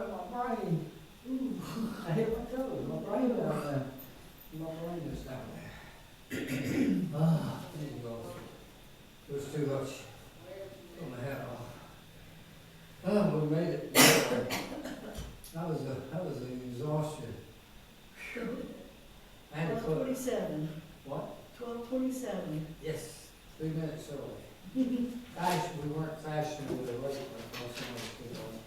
hurt my brain. Ooh, I hit my toe, my brain down there. My brain is down there. Ah, there you go. It was too much. Put my hat off. Oh, we made it. That was an exhaustion. I had to put, 12:27. what? 12:27. Yes, 3 minutes early. We weren't fashionable with a late one, because someone was too late.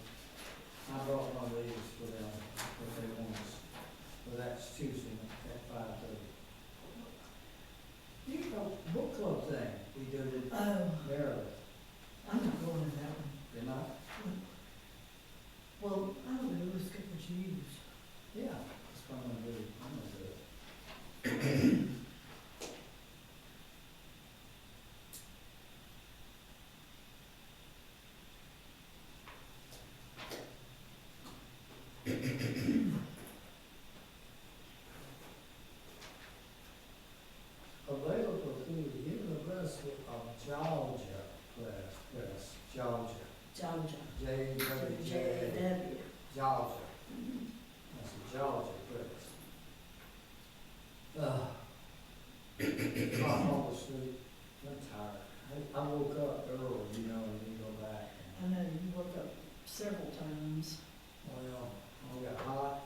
I brought one of these for them, what they want us. So that's Tuesday at 5:30. You know, book club thing, we did it Oh, Maryland. I'm not going to that one. You're not? Well, I don't know, let's get what you use. Yeah, that's what I'm gonna do. I'm gonna do it. Available through the University of Georgia Press, Georgia. Georgia. J-W-J, J-A-W. Georgia. That's a Georgia Press. I'm all asleep. I'm tired. I woke up early, you know, and then go back. I know, you woke up several times. Well, I got hot,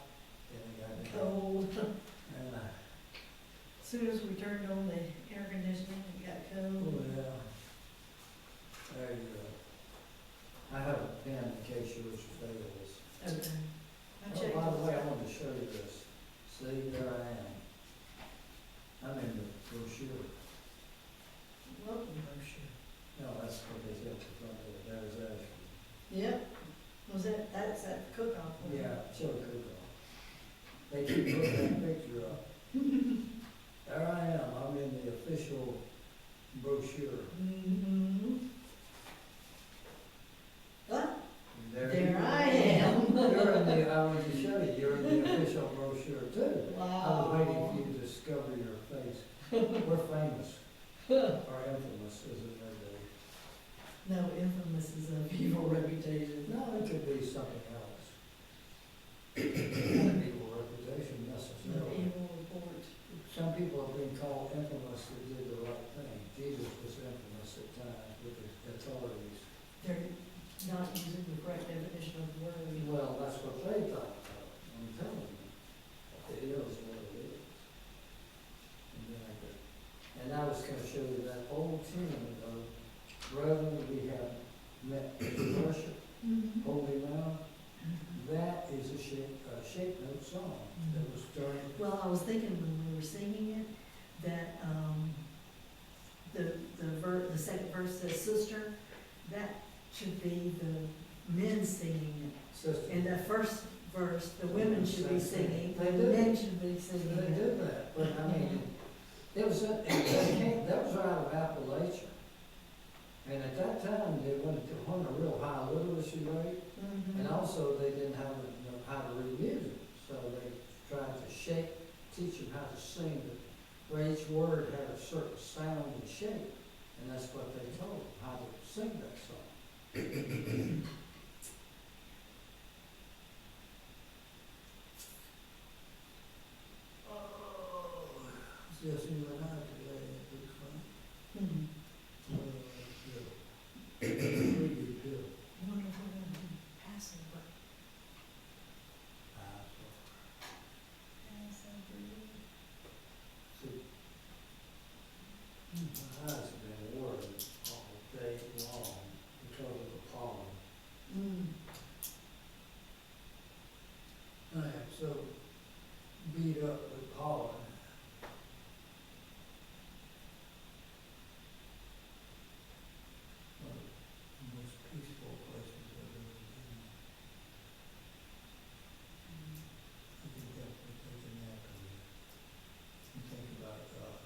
then I got Cold. and As soon as we turned on the air conditioning, it got oh cold. yeah. There you go. I have a pen in case yours fails. Okay. I Oh, checked. by the way, I wanted to show you this. See, there I am. I'm in the brochure. Welcome brochure. No, that's what they said at the front door. There's Ashley. Yep. Was that's that cook-off one? Yeah, chili cook-off. They keep putting that picture up. There I am. I'm in the official brochure. Mm-hmm. What? There You I are. am. You're in the, I wanted to show you, you're in the official brochure too. I was waiting Wow. for you to discover your face. We're famous, or infamous, as it may be. No, infamous is a evil reputation. No, it could be something else. Not an evil reputation No necessarily. evil report. Some people have been called infamous that did the right thing. Jesus was infamous at times with the authorities. They're not using the correct definition of the word. Well, that's what they thought. I'm telling you. It is what it is. And I was gonna show you that old tune of, brethren, we have met to worship, Mm-hmm. holy now. That is a shape note song that was during. Well, I was thinking when we were singing it, that, the second verse says, sister, that should be the men singing it. Sister. In the first verse, the women should be singing, They the did. men should be singing They it. did that, but I mean, it was, that was out of Appalachia. And at that time, they wanted to hone a real high literacy rate, Mhm. and also they didn't have know how to read music. So they tried to teach them how to sing, where each word had a certain sound and shape. And that's what they told them, how to sing that song. Oh, it's just you and I today, it looks like. Mhm. Pretty good. I wonder if we're gonna do passive, but See, my eyes have been worried all day long because of the pollen. I am so beat up with pollen. One of the most peaceful places I've ever been. I can definitely take a nap in there and think about God.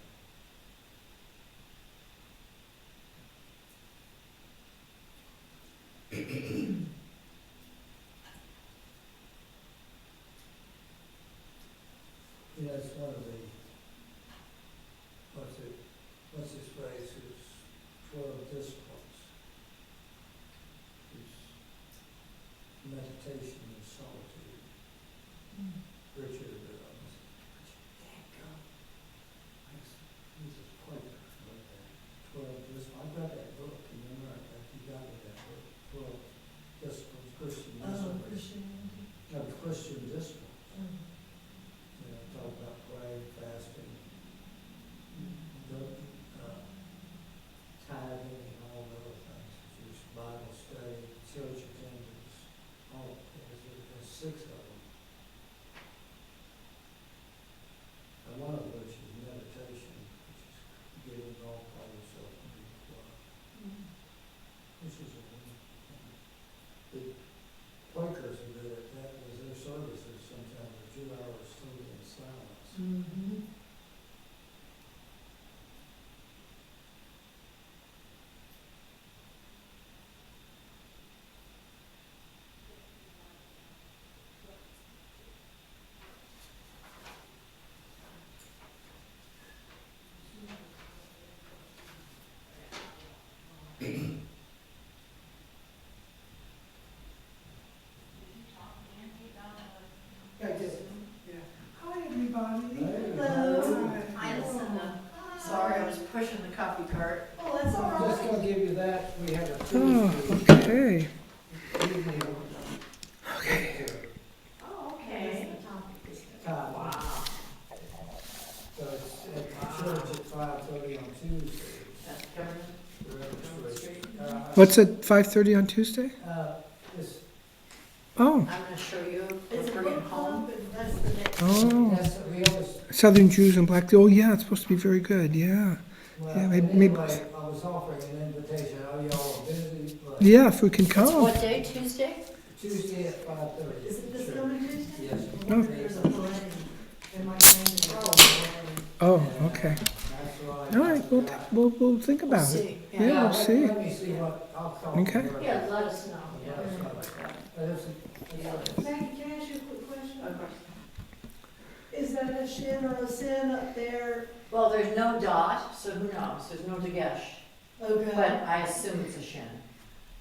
You know, it's one of the, what's his phrase, it's 12 disciplines. It's meditation and solitude. Christian disciplines. You know, talk about praying, fasting, tithing, and all the other things. There's Bible study, church attendance, all, there's 6 of them. And one of which is meditation, which is getting all by yourself and being quiet. Which is the Quakers are good at that, because their services sometimes are 2 hours totally in silence. Mm-hmm. I did, yeah. Hi, everybody. Hello. Hi, Lucinda. Sorry, I was pushing the coffee cart. Oh, that's all I'm just right. gonna give you that, we have a Oh, Tuesday okay. evening. Okay. Oh, okay. Time. Wow. So it's at church at 5:30 on Tuesday. That's government. What's at 5:30 on Tuesday? This, Oh, I'm gonna show you, It's a we're bringing book home. club, and that's the next. oh. that's, we always, Southern Jews and Black. Oh, yeah, it's supposed to be very good. Yeah. well, Yeah, and maybe- anyway, I was offering an invitation, oh, y'all are busy, but Yeah, if we can It's come. what day, Tuesday? Tuesday at 5:30. Is it this coming Tuesday? Yes. Oh. There's a parade. There might be a parade. Oh, okay. That's right. All right, we'll think We'll about it. see. Yeah, we'll let- see. Let me see what, I'll call. Okay. her. Yeah, let us know. Yeah, but it's- Maggie, can I ask you a quick question? Of course. Is that a shin or a sin up there? Well, there's no dot, so who knows? There's no dagesh, but Okay. I assume it's a shin.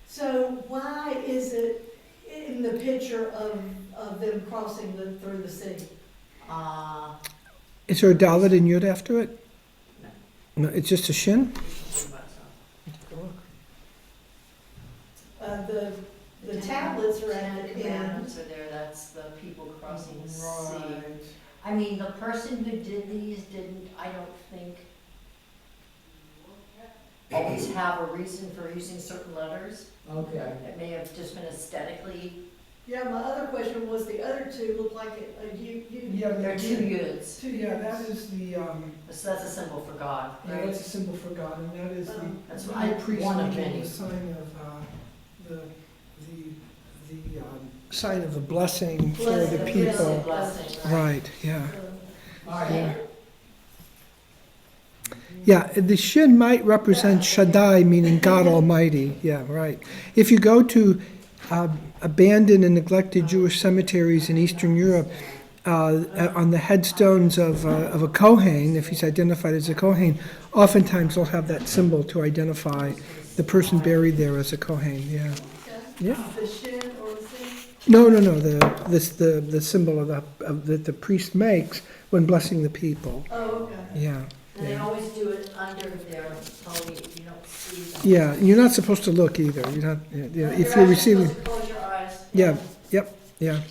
So why is it in the picture of them crossing through the sea? Uh, Is there a dalet and yud after it? No. No, it's just a shin? The tablets are at Ten the end. Commandments are there, that's the people crossing the sea. I mean, the person who did these didn't, I don't think, always have a reason for using certain letters. Okay. It may have just been aesthetically, Yeah, my other question was the other two look like you. Yeah, they're two yuds, Yeah, that is the, so that's a symbol for God, yeah, right? that's a symbol for God, and that is the, That's the what I- priest one of making many. the sign of, the Sign of the blessing for Blessing, the blessing. people. Blessing, Right, yeah. All right. Yeah. Yeah, the shin might represent Shaddai, meaning God Almighty. Yeah, right. If you go to abandoned and neglected Jewish cemeteries in Eastern Europe, on the headstones of a Kohen, if he's identified as a Kohen, oftentimes they'll have that symbol to identify the person buried there as a Kohen. Yeah. Yeah. The shin or the sin? No. The symbol that the priest makes when blessing the people. Oh, okay. Yeah. and they Yeah. always do it under their pony, you don't see them. Yeah, you're not supposed to look either. You're not. Yeah, if You're you're actually receiving. supposed to close your eyes. Yeah. Yep. Yeah. And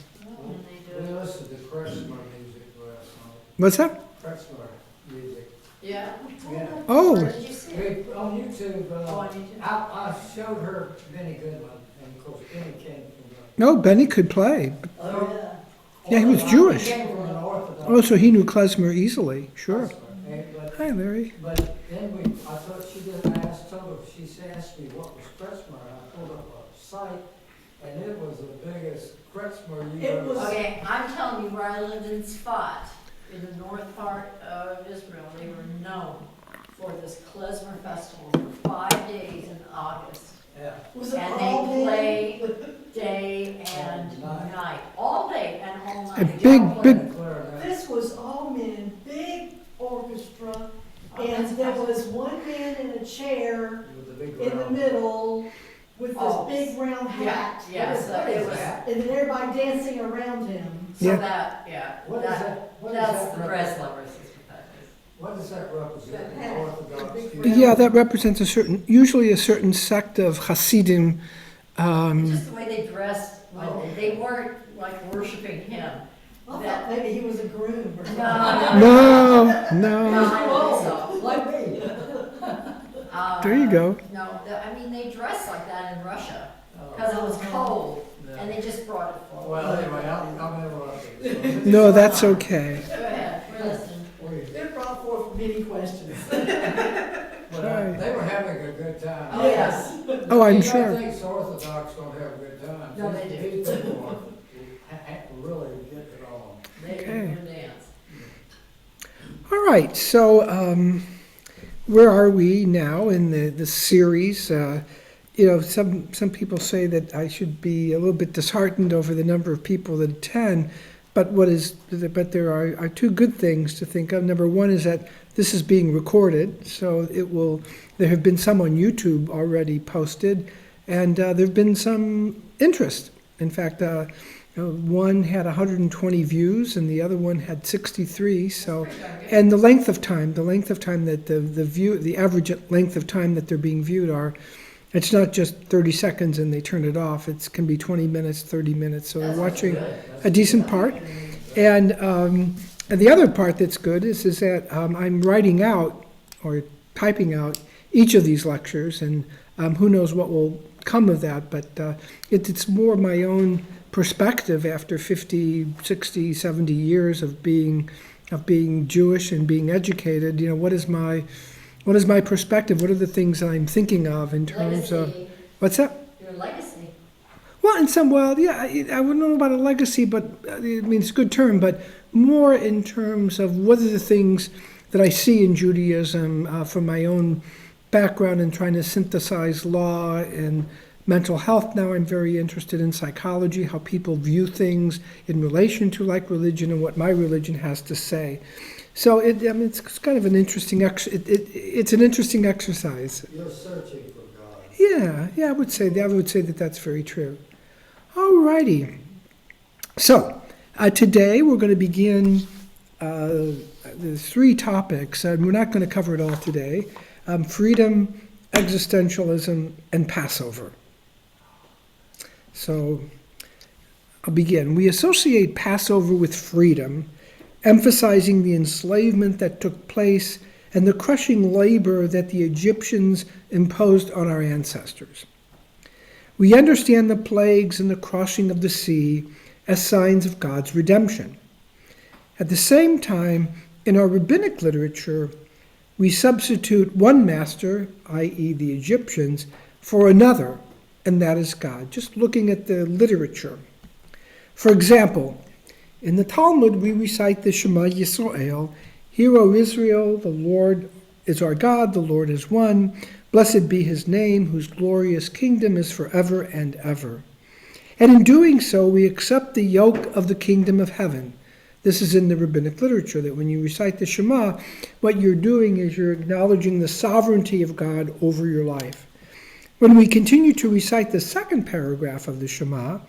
they do We it. listened to Kretzmer music last What's that? night. Kretzmer music. Yeah. Yeah. Oh. Where did you see it? We, on YouTube, Oh, on YouTube. I showed her Benny Goodman, and of course Benny came from No, Benny could play. Oh, yeah. Yeah, he was Jewish. He came from an Orthodox. Oh, so he knew klezmer easily. Sure. Kretzmer, but Hi, Larry. But then I thought she did, I told her, she asked me what was Kretzmer, and I pulled up a site, and it was the biggest Kretzmer you It ever was- seen. Okay, I'm telling you, where I lived in Sfat, in the north part of Israel, they were known for this klezmer festival for 5 days in August. Yeah. Was it And all they men? played day and All night. night, all day and all night. A They big, all big- played. Clarinet. This was all men, big orchestra, Oh, that's and there awesome. was one man in a chair With the big in the round. middle with this Oh, big round Yeah, hat. yeah, so it was, And then everybody dancing around him. so Yeah. that, yeah, What is that, that, what is that's that the represent? Breslowers is what that is. What does that represent, That hat. Orthodox? Big Jew? Yeah, that represents usually a certain sect of Hasidim. Just the way they dressed, when Oh. they weren't like worshiping him. I thought maybe he was a groom or something. No, no. I don't think so. Like me. There you go. No, I mean, they dress like that in Russia, because it was cold, and they just brought it forward. Well, anyway, I'll interrupt you. No, that's okay. Go ahead, we're listening. It brought forth many questions. But they were having a good time. Oh, yes. Oh, I'm You sure. don't think the Orthodox don't have a good time? No, they do. These people really get it on. They Okay. can dance. All right, so where are we now in the series? Some people say that I should be a little bit disheartened over the number of people that attend, but there are two good things to think of. Number one is that this is being recorded, so there have been some on YouTube already posted, and there have been some interest. In fact, one had 120 views and the other one had 63. So, and the length of time that the average length of time that they're being viewed it's not just 30 seconds and they turn it off. It can be 20 minutes, 30 minutes. So they're watching a decent part. And the other part that's good is that I'm writing out or typing out each of these lectures, and who knows what will come of that, but it's more my own perspective after 50, 60, 70 years of being Jewish and being educated. What is my perspective? What are the things that I'm thinking of in terms of what's that? Your legacy. Well, yeah, I wouldn't know about a legacy, but I mean, it's a good term, but more in terms of what are the things that I see in Judaism from my own background in trying to synthesize law and mental health. Now I'm very interested in psychology, how people view things in relation to like religion and what my religion has to say. So it's kind of an interesting it's an interesting exercise. You're searching for God. Yeah, I would say that that's very true. All righty. So today we're going to begin the three topics, and we're not going to cover it all today. Freedom, existentialism, and Passover. So I'll begin. We associate Passover with freedom, emphasizing the enslavement that took place and the crushing labor that the Egyptians imposed on our ancestors. We understand the plagues and the crossing of the sea as signs of God's redemption. At the same time, in our rabbinic literature, we substitute one master, i.e. the Egyptians, for another, and that is God. Just looking at the literature. For example, in the Talmud, we recite the Shema Yisrael, Hear, O Israel, the Lord is our God, the Lord is one. Blessed be his name, whose glorious kingdom is forever and ever. And in doing so, we accept the yoke of the kingdom of heaven. This is in the rabbinic literature, that when you recite the Shema, what you're doing is you're acknowledging the sovereignty of God over your life. When we continue to recite the second paragraph of the Shema,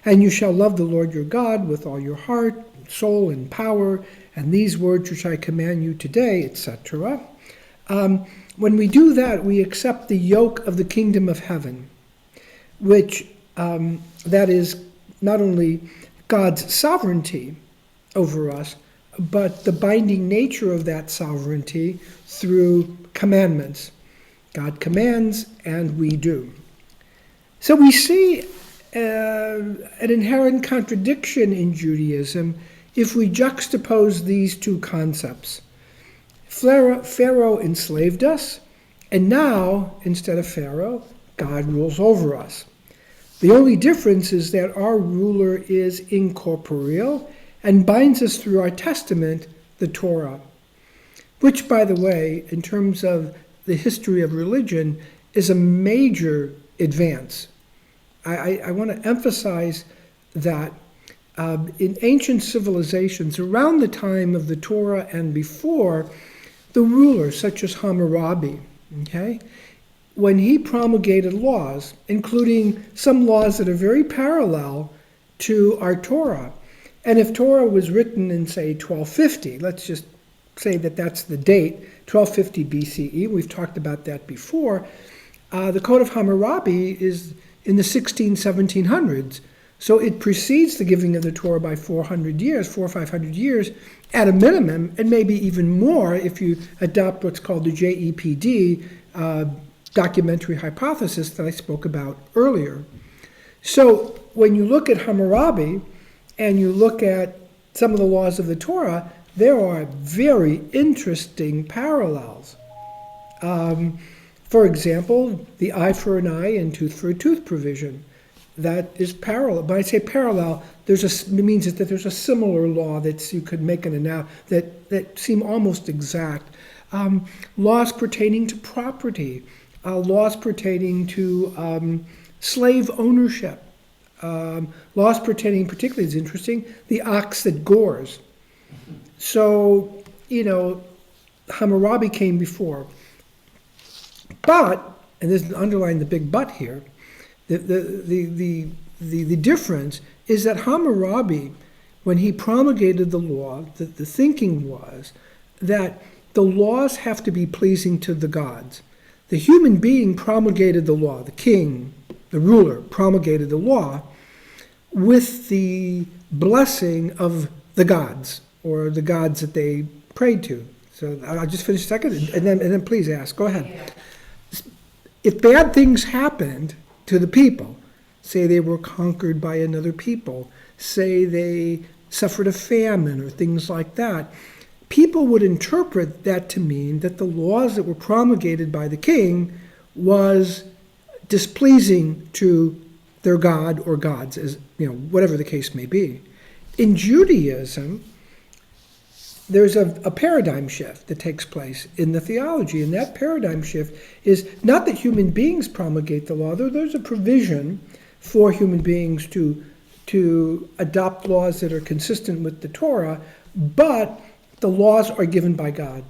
and you shall love the Lord your God with all your heart, soul, and power, and these words which I command you today, etc. When we do that, we accept the yoke of the kingdom of heaven, which that is not only God's sovereignty over us, but the binding nature of that sovereignty through commandments. God commands, and we do. So we see an inherent contradiction in Judaism if we juxtapose these two concepts. Pharaoh enslaved us, and now, instead of Pharaoh, God rules over us. The only difference is that our ruler is incorporeal and binds us through our testament, the Torah, which, by the way, in terms of the history of religion, is a major advance. I want to emphasize that in ancient civilizations, around the time of the Torah and before, the rulers, such as Hammurabi, when he promulgated laws, including some laws that are very parallel to our Torah, and if Torah was written in, say, 1250, let's just say that that's the date, 1250 BCE, we've talked about that before, the Code of Hammurabi is in the 1700s. So it precedes the giving of the Torah by 400 years, 400 or 500 years at a minimum, and maybe even more if you adopt what's called the JEPD, documentary hypothesis that I spoke about earlier. So when you look at Hammurabi and you look at some of the laws of the Torah, there are very interesting parallels. For example, the eye for an eye and tooth for a tooth provision. That is parallel. When I say parallel, it means that there's a similar law that you could make that seem almost exact. Laws pertaining to property, laws pertaining to slave ownership, laws pertaining, particularly, it's interesting, the ox that gores. So, Hammurabi came before. But, and this is underlying the big but here, the difference is that Hammurabi, when he promulgated the law, the thinking was that the laws have to be pleasing to the gods. The human being promulgated the law, the king, the ruler promulgated the law with the blessing of the gods, or the gods that they prayed to. So I'll just finish a second, and then please ask. Go ahead. Yeah. If bad things happened to the people, say they were conquered by another people, say they suffered a famine or things like that, people would interpret that to mean that the laws that were promulgated by the king was displeasing to their god or gods, as whatever the case may be. In Judaism, there's a paradigm shift that takes place in the theology, and that paradigm shift is not that human beings promulgate the law. There's a provision for human beings to adopt laws that are consistent with the Torah, but the laws are given by God.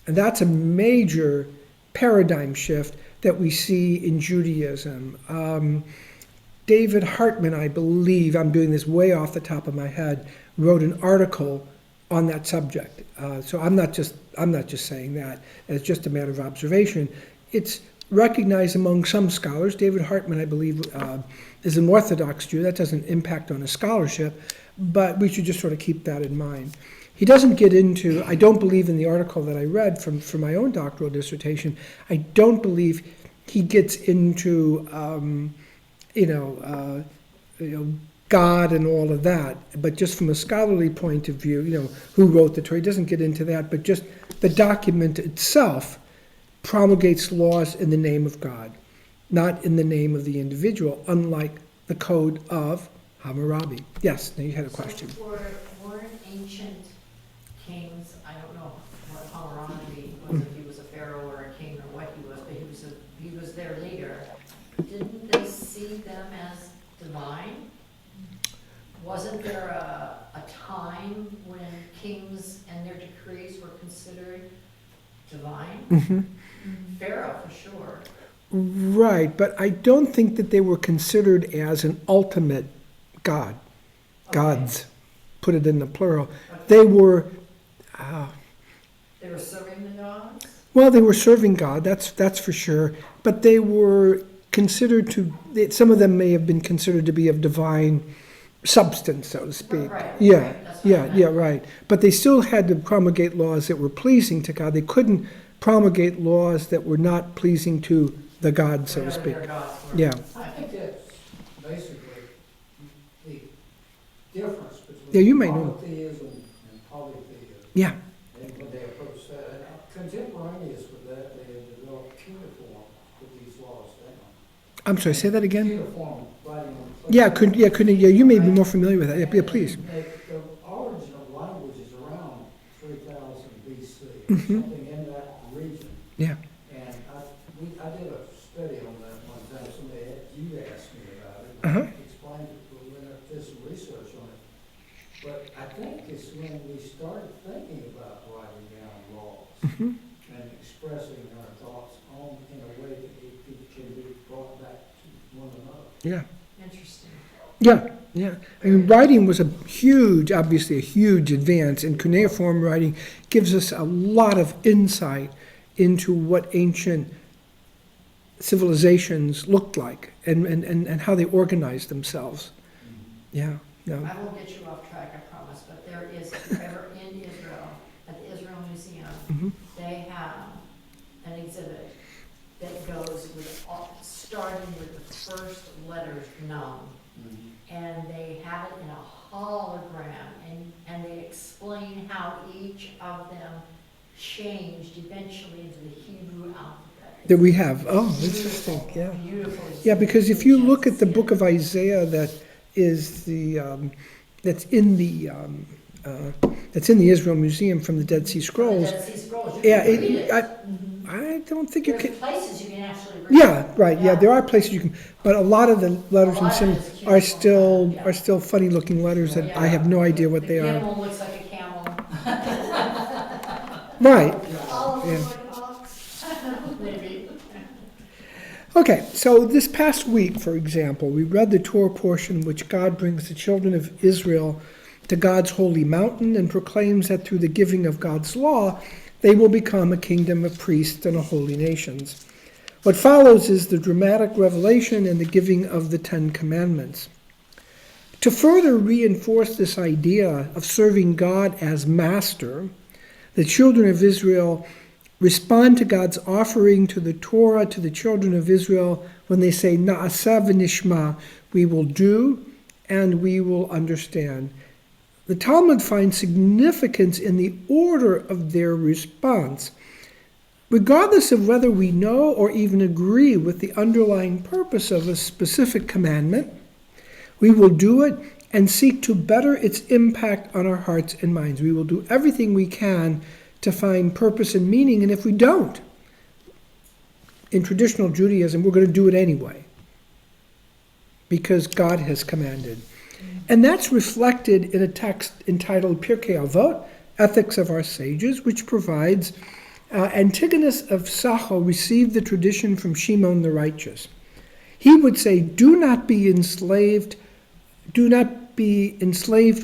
And that's a major paradigm shift that we see in Judaism. David Hartman, I believe, I'm doing this way off the top of my head, wrote an article on that subject. So I'm not just saying that as just a matter of observation. It's recognized among some scholars. David Hartman, I believe, is an Orthodox Jew. That doesn't impact on his scholarship, but we should just sort of keep that in mind. He doesn't get into, I don't believe in the article that I read for my own doctoral dissertation, I don't believe he gets into, God and all of that, but just from a scholarly point of view, who wrote the Torah, he doesn't get into that, but just the document itself promulgates laws in the name of God, not in the name of the individual, unlike the code of Hammurabi. Yes, now you had a question. So weren't ancient kings, I don't know what Hammurabi was, if he was a pharaoh or a king or what he was, but he was their leader. Didn't they see them as divine? Wasn't there a time when kings and their decrees were considered divine? Mm-hmm. Pharaoh, for sure. Right, but I don't think that they were considered as an ultimate God. Okay. Gods, put it in the plural. Okay. They were serving the gods? Well, they were serving God, that's for sure, but they were considered some of them may have been considered to be of divine substance, so to speak. Right. Yeah, right. But they still had to promulgate laws that were pleasing to God. They couldn't promulgate laws that were not pleasing to the God, so to speak. Yeah. I think that's basically the difference between you may know. monotheism and polytheism. Yeah. And when they approach that, and contemporaneous with that, they have developed cuneiform with these laws down. I'm sorry, say that again? Cuneiform writing on Yeah, you may be more familiar with that. Yeah, please. The origin of language is around 3000 BC, Mm-hmm. something in that region. Yeah. And I did a study on that one time. You asked me about it. Uh-huh. I explained it, but we did some research on it. But I think it's when we started thinking about writing down laws Mm-hmm. and expressing our thoughts in a way that it can be brought back to one another. Yeah. Interesting. Yeah. I mean, writing was obviously a huge advance, and cuneiform writing gives us a lot of insight into what ancient civilizations looked like and how they organized themselves. Yeah, no. I won't get you off track, I promise, but there is, if you're ever in Israel, at the Israel Museum, Mhm. they have an exhibit that goes with, starting with the first letters known. And they have it in a hologram, and they explain how each of them changed eventually into the Hebrew alphabet. That we have. Oh, interesting. Yeah. Beautiful. Yeah, because if you look at the book of Isaiah, that is the that's in the Israel Museum from the Dead Sea Scrolls. Dead Sea Scrolls, you Yeah, can read it, it. I don't think you There's can. places you can actually read. Yeah, right. Yeah, there are places you can, but a lot of the letters and symbols are still funny looking letters that I have no idea what they The are. camel looks like a camel. Right. All of Yeah. them like an ox. Maybe. Okay, so this past week, for example, we read the Torah portion in which God brings the children of Israel to God's holy mountain and proclaims that through the giving of God's law, they will become a kingdom of priests and a holy nations. What follows is the dramatic revelation and the giving of the Ten Commandments. To further reinforce this idea of serving God as master, the children of Israel respond to God's offering to the Torah to the children of Israel when they say, Na'aseh v'nishma, we will do and we will understand. The Talmud finds significance in the order of their response. Regardless of whether we know or even agree with the underlying purpose of a specific commandment, we will do it and seek to better its impact on our hearts and minds. We will do everything we can to find purpose and meaning, and if we don't, in traditional Judaism, we're going to do it anyway, because God has commanded. And that's reflected in a text entitled Pirkei Avot, Ethics of Our Sages, which provides Antigonus of Sacho received the tradition from Shimon the Righteous. He would say, do not be enslaved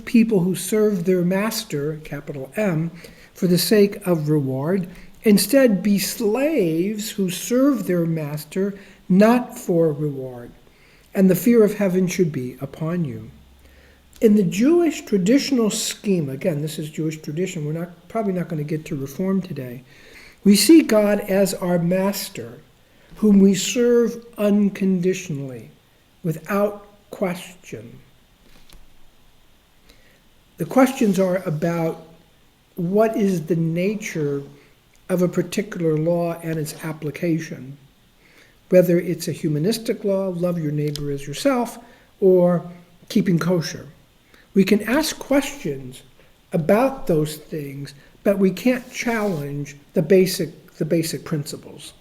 people who serve their master, capital M, for the sake of reward. Instead, be slaves who serve their master, not for reward. And the fear of heaven should be upon you. In the Jewish traditional scheme, again, this is Jewish tradition, we're probably not going to get to Reform today, we see God as our master, whom we serve unconditionally, without question. The questions are about what is the nature of a particular law and its application, whether it's a humanistic law, love your neighbor as yourself, or keeping kosher. We can ask questions about those things, but we can't challenge the basic principles.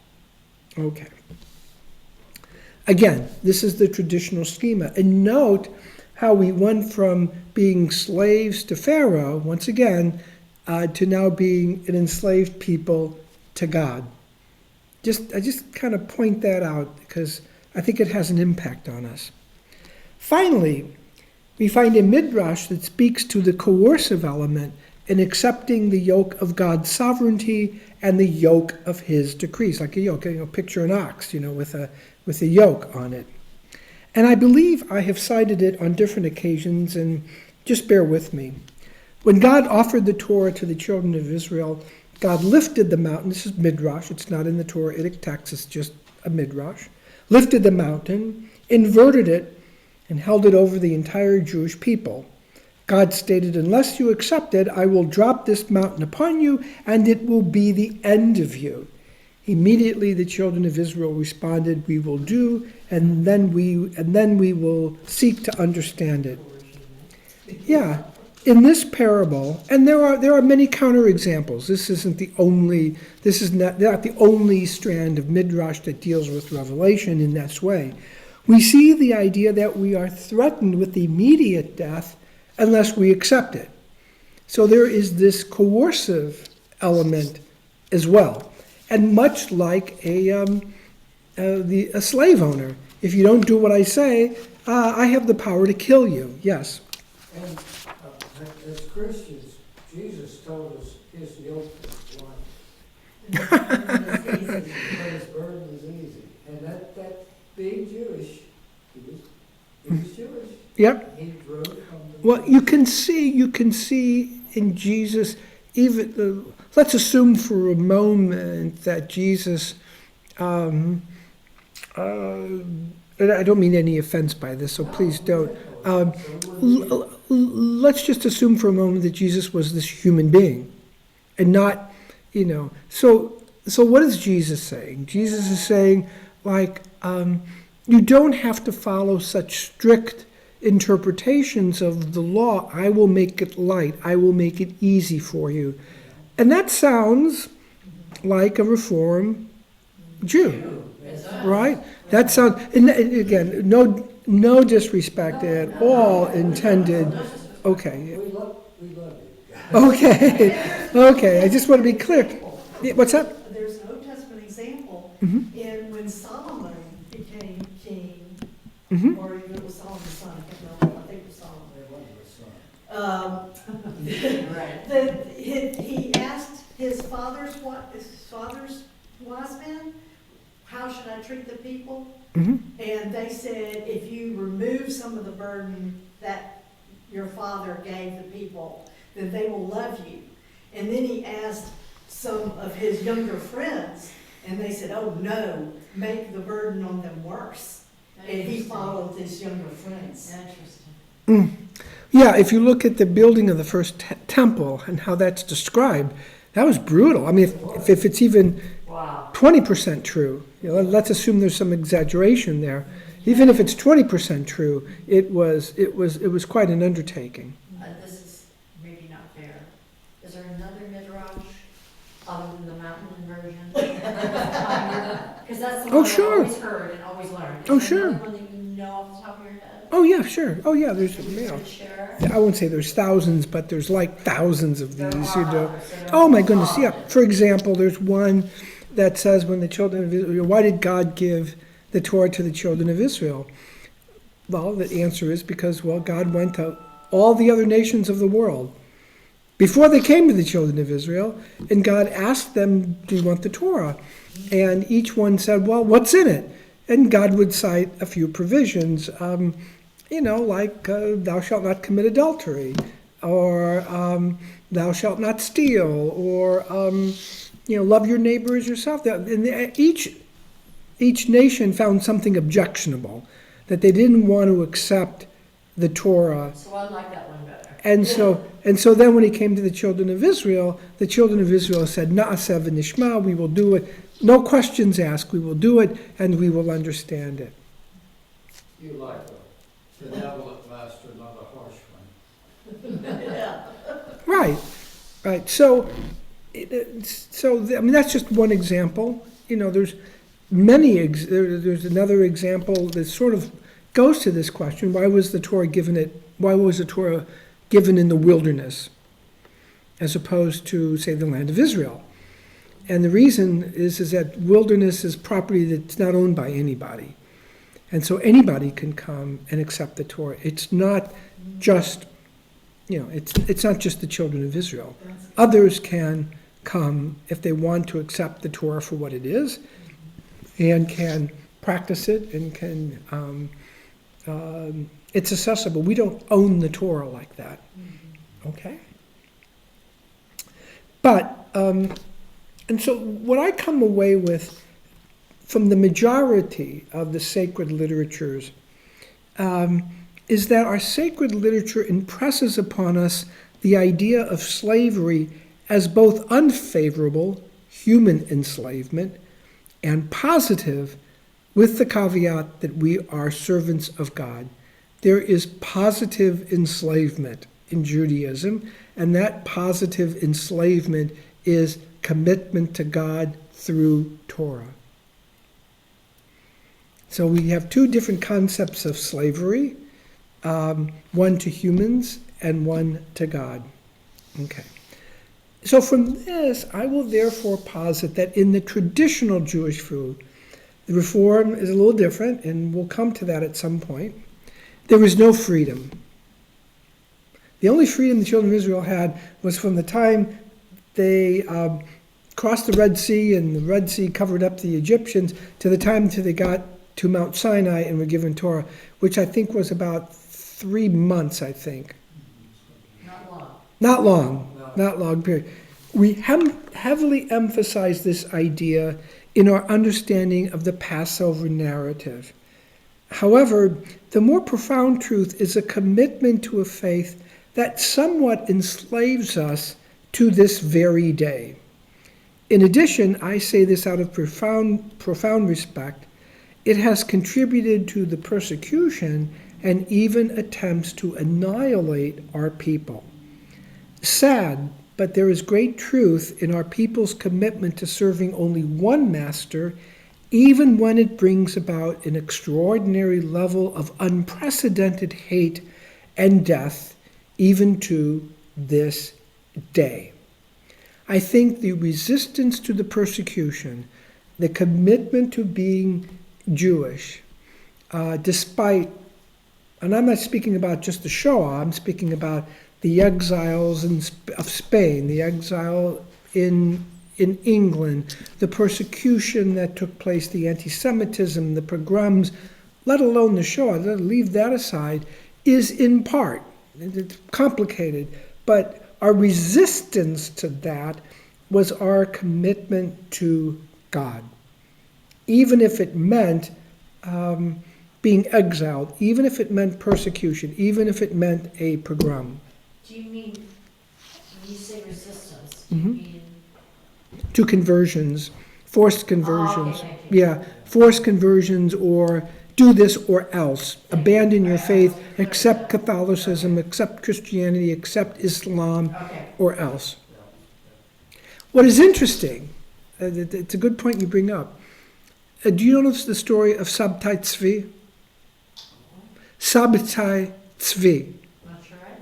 Okay. Again, this is the traditional schema. And note how we went from being slaves to Pharaoh, once again, to now being an enslaved people to God. I just kind of point that out because I think it has an impact on us. Finally, we find a midrash that speaks to the coercive element in accepting the yoke of God's sovereignty and the yoke of his decrees, like a yoke. Picture an ox, with a yoke on it. And I believe I have cited it on different occasions, and just bear with me. When God offered the Torah to the children of Israel, God lifted the mountain. This is midrash. It's not in the Torah-itic text. It's just a midrash. Lifted the mountain, inverted it, and held it over the entire Jewish people. God stated, unless you accept it, I will drop this mountain upon you, and it will be the end of you. Immediately the children of Israel responded, we will do, and then we will seek to understand it. Yeah, in this parable, and there are many counterexamples. This is not the only strand of midrash that deals with revelation in this way. We see the idea that we are threatened with immediate death unless we accept it. So there is this coercive element as well. And much like a slave owner, if you don't do what I say, I have the power to kill you. Yes. And as Christians, Jesus told us his yoke is light. But his burden is easy. And that being Jewish, he was Jewish. Yep. He wrote from the. Well, you can see in Jesus, even, let's assume for a moment that Jesus, and I don't mean any offense by this, so please don't. Let's just assume for a moment that Jesus was this human being, and not, So what is Jesus saying? Jesus is saying, like, you don't have to follow such strict interpretations of the law. I will make it light. I will make it easy for you. And that sounds like a Reform Jew, right? That sounds, and again, no disrespect at all intended. Okay. We love you. Okay, I just want to be clear. What's that? There's an Old Testament example Mm-hmm. in when Solomon became king, Mm-hmm. or even it was Solomon's son, I can't remember, I think it was Solomon. Right. That he asked his father's wise men, how should I treat the people? Mm-hmm. And they said, if you remove some of the burden that your father gave the people, then they will love you. And then he asked some of his younger friends, and they said, oh no, make the burden on them worse. And he followed his younger friends. Interesting. Yeah, if you look at the building of the first temple and how that's described, that was brutal. I mean, if it's even Wow. 20% true, let's assume there's some exaggeration there. Even if it's 20% true, it was quite an undertaking. This is maybe not fair. Is there another midrash other than the mountain version? Because that's the Oh, one sure. I've always heard and always learned. Oh, Is there sure. another one that you know off the top of your head? Oh yeah, sure. Oh yeah, there's You could share? I won't say there's thousands, but there's like thousands of There these. are others that are Oh my goodness, yeah. common. For example, there's one that says when the children of Israel, why did God give the Torah to the children of Israel? Well, the answer is because, God went to all the other nations of the world before they came to the children of Israel, and God asked them, do you want the Torah? And each one said, well, what's in it? And God would cite a few provisions, like thou shalt not commit adultery, or thou shalt not steal, or love your neighbor as yourself. And each nation found something objectionable, that they didn't want to accept the Torah. So I like that one better. And so then when he came to the children of Israel said, Na'aseh v'nishma, we will do it. No questions asked, we will do it, and we will understand it. You like a benevolent master, not a harsh one. Yeah. Right. So that's just one example. There's many. There's another example that sort of goes to this question: why was the Torah given in the wilderness, as opposed to, say, the land of Israel? And the reason is that wilderness is property that's not owned by anybody, and so anybody can come and accept the Torah. It's not just it's not just the children of Israel. Others can come if they want to accept the Torah for what it is, and can practice it, and can. It's accessible. We don't own the Torah like that. Okay. But and so what I come away with from the majority of the sacred literatures is that our sacred literature impresses upon us the idea of slavery as both unfavorable human enslavement and positive, with the caveat that we are servants of God. There is positive enslavement in Judaism, and that positive enslavement is commitment to God through Torah. So we have two different concepts of slavery, one to humans and one to God. Okay. So from this, I will therefore posit that in the traditional Jewish view, the Reform is a little different, and we'll come to that at some point. There is no freedom. The only freedom the children of Israel had was from the time they crossed the Red Sea, and the Red Sea covered up the Egyptians, to the time until they got to Mount Sinai and were given Torah, which I think was about 3 months, I think. Not long. Not long, not long period. We heavily emphasize this idea in our understanding of the Passover narrative. However, the more profound truth is a commitment to a faith that somewhat enslaves us to this very day. In addition, I say this out of profound respect, it has contributed to the persecution and even attempts to annihilate our people. Sad, but there is great truth in our people's commitment to serving only one master, even when it brings about an extraordinary level of unprecedented hate and death, even to this day. I think the resistance to the persecution, the commitment to being Jewish, despite, and I'm not speaking about just the Shoah, I'm speaking about the exiles of Spain, the exile in England, the persecution that took place, the anti-Semitism, the pogroms, let alone the Shoah, leave that aside, is in part, it's complicated, but our resistance to that was our commitment to God. Even if it meant being exiled, even if it meant persecution, even if it meant a pogrom. Do you mean, when you say resistance, do you mean? To conversions, forced conversions. Oh, okay, thank you. Yeah, forced conversions, or do this or else. Abandon your faith, accept Catholicism, accept Christianity, accept Islam, Okay. or else. What is interesting, it's a good point you bring up. Do you know the story of Sabtai Tzvi? Sabtai Tzvi. Not sure I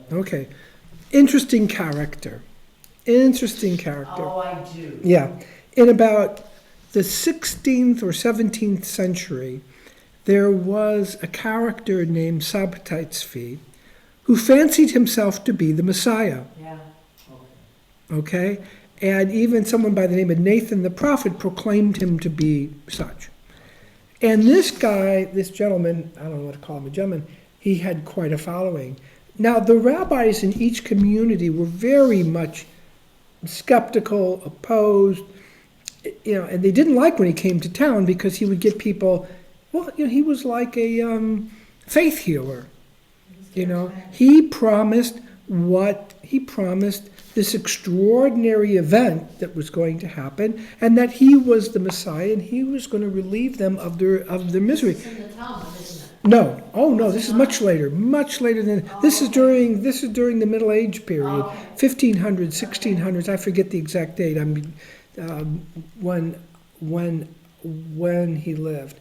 do. Okay. Interesting character. Interesting character. Oh, I do. Yeah. In about the 16th or 17th century, there was a character named Sabtai Tzvi who fancied himself to be the Messiah. Yeah. Okay? And even someone by the name of Nathan the prophet proclaimed him to be such. And this guy, this gentleman, I don't know what to call him, a gentleman, he had quite a following. Now, the rabbis in each community were very much skeptical, opposed, and they didn't like when he came to town because he would get people, he was like a faith healer. He promised this extraordinary event that was going to happen, and that he was the Messiah, and he was going to relieve them of their misery. It's in the Talmud, isn't it? No, this is much later than this is during the Middle Age period, 1500s, 1600s. I forget the exact date. I mean, when he lived,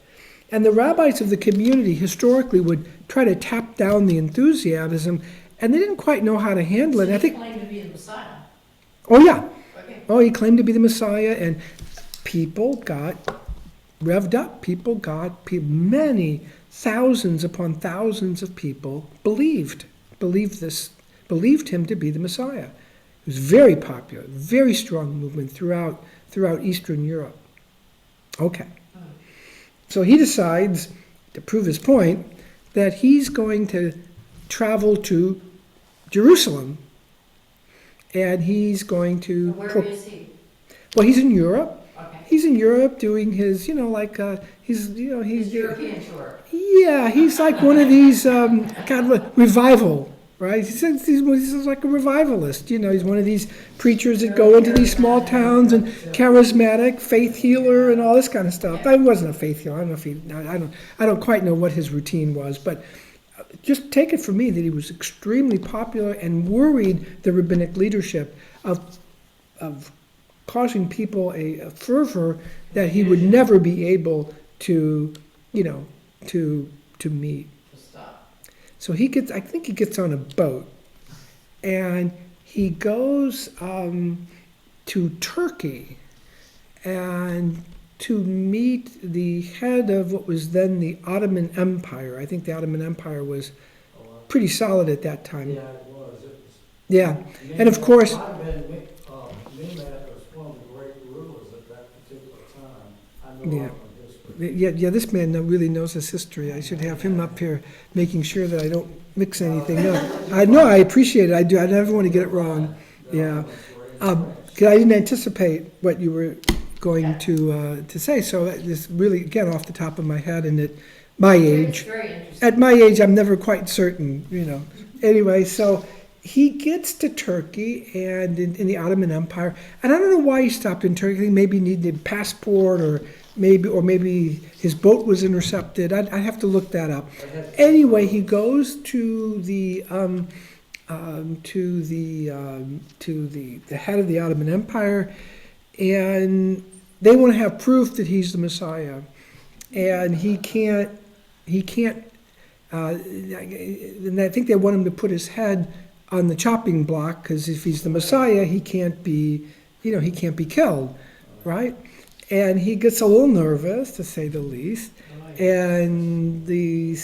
and the rabbis of the community historically would try to tap down the enthusiasm, and they didn't quite know how to handle it. So I think. he claimed to be the Messiah. Oh yeah. Okay. Oh, he claimed to be the Messiah, and people got revved up. Many thousands upon thousands of people believed him to be the Messiah. It was very popular, very strong movement throughout Eastern Europe. Okay. So he decides, to prove his point, that he's going to travel to Jerusalem, and he's going to... Where is he? Well, he's in Europe. Okay. He's in Europe doing his, he's His European tour. Yeah, he's like one of these revival, right? He's like a revivalist. He's one of these preachers that go into these small towns and charismatic, faith healer, and all this kind of stuff. I wasn't a faith healer. I don't know if he. I don't quite know what his routine was, but just take it from me that he was extremely popular and worried the rabbinic leadership of causing people a fervor that he would never be able to meet. So I think he gets on a boat, and he goes to Turkey and to meet the head of what was then the Ottoman Empire. I think the Ottoman Empire was pretty solid at that time. Yeah, it was. Yeah, and of course, Mehmet was one of the a Yeah. lot of history. Yeah, this man really knows his history. I should have him up here making sure that I don't mix anything up. I appreciate it. I do. I never want to get it wrong. Yeah. I didn't anticipate what you were going to say, so this really, again, off the top of my head, and at my It's age, very interesting. at my age, I'm never quite certain. Anyway, so he gets to Turkey and in the Ottoman Empire, and I don't know why he stopped in Turkey. Maybe he needed a passport, or maybe his boat was intercepted. I'd have to look that up. Anyway, he goes to the head of the Ottoman Empire, and they want to have proof that he's the Messiah, and he can't. And I think they want him to put his head on the chopping block, because if he's the Messiah, he can't be killed, right? And he gets a little nervous, to say the least. And the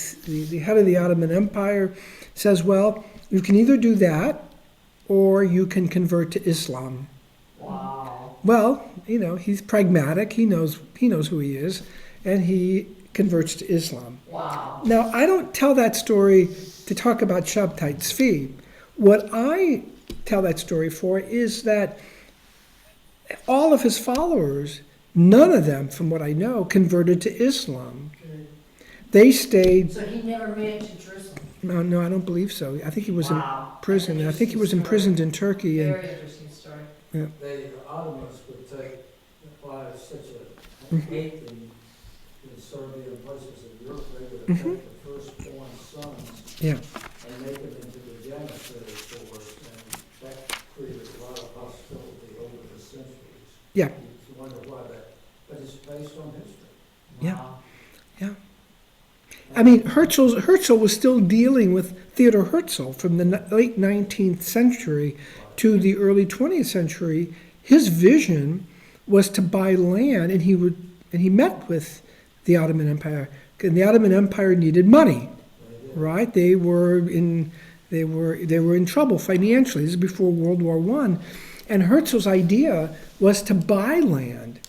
head of the Ottoman Empire says, well, you can either do that, or you can convert to Islam. Wow. Well, he's pragmatic. He knows who he is, and he converts to Islam. Wow. Now, I don't tell that story to talk about Shabtai Tzvi. What I tell that story for is that all of his followers, none of them, from what I know, converted to Islam. They stayed. So he never made it to Jerusalem? No, I don't believe so. I think he was Wow. in prison. That's an I think he was interesting imprisoned in Turkey. story. And Very interesting story. The Ottomans would take, why such a hate in Serbia and places in Europe, they would take the firstborn sons yeah, and make them into the janissary force, and that created a lot of hostility over the centuries. yeah, You wonder why that, but it's based on history. Yeah. Wow. yeah. I mean, Herzl was still dealing with Theodor Herzl from the late 19th century to the early 20th century. His vision was to buy land, and he met with the Ottoman Empire, and the Ottoman Empire needed money, right? They were in trouble financially. This is before World War I, and Herzl's idea was to buy land.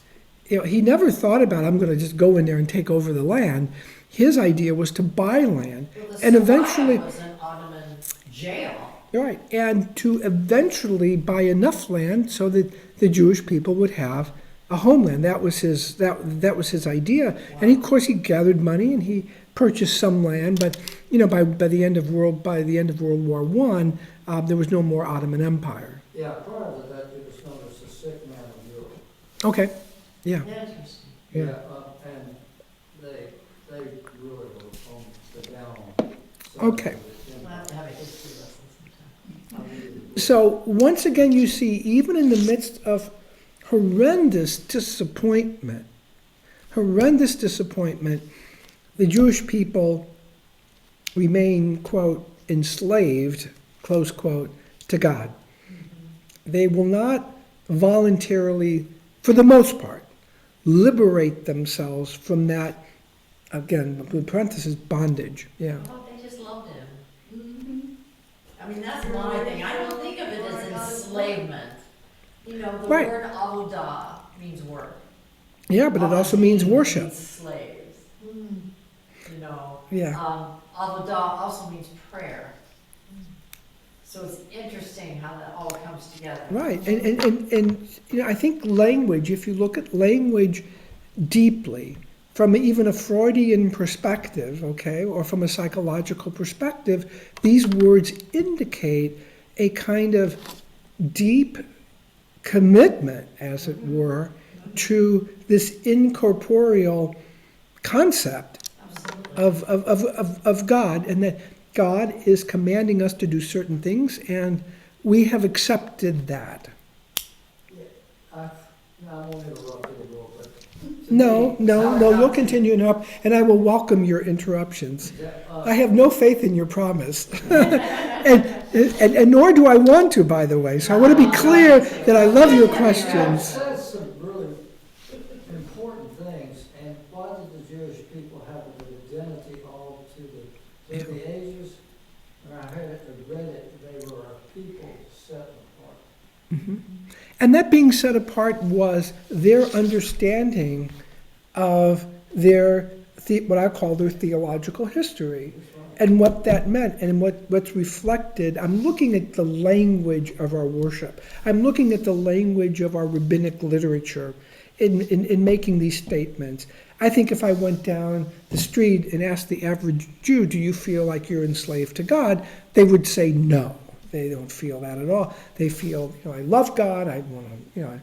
He never thought about, I'm going to just go in there and take over the land. His idea was to buy land, Well, the and Savoy eventually, was an Ottoman jail. right, and to eventually buy enough land so that the Jewish people would have a homeland. That was his idea. And of course he gathered money and he purchased some land, but by the end of World War I, there was no more Ottoman Empire. Yeah, prior to that, it was known as the sick man of Europe. Okay. Yeah. Interesting. Yeah. And they really were on the down side. Okay. We'll have to have a history lesson sometime. So once again, you see, even in the midst of horrendous disappointment, the Jewish people remain, quote, enslaved, close quote, to God. They will not voluntarily, for the most part, liberate themselves from that, again, with parentheses, bondage. Yeah. I thought they just loved him. I mean, that's my thing. I don't think of it as enslavement. The Right. word avodah means work. Yeah, but it also means worship. Means slaves. Yeah. Avodah also means prayer. So it's interesting how that all comes together. Right, and I think language, if you look at language deeply, from even a Freudian perspective, okay, or from a psychological perspective, these words indicate a kind of deep commitment, as it were, to this incorporeal concept of God, and that God is commanding us to do certain things, and we have accepted that. I won't interrupt anymore, but. No, you'll continue to interrupt, and I will welcome your interruptions. I have no faith in your promise. and nor do I want to, by the way, so I want to be clear that I love your It questions. says some really important things, and why did the Jewish people have an identity all through the ages? When I read it, they were a people set apart. Mhm. And that being set apart was their understanding of their, what I call their theological history, and what that meant, and what's reflected. I'm looking at the language of our worship. I'm looking at the language of our rabbinic literature in making these statements. I think if I went down the street and asked the average Jew, do you feel like you're enslaved to God? They would say no. They don't feel that at all. They feel, I love God, I want to,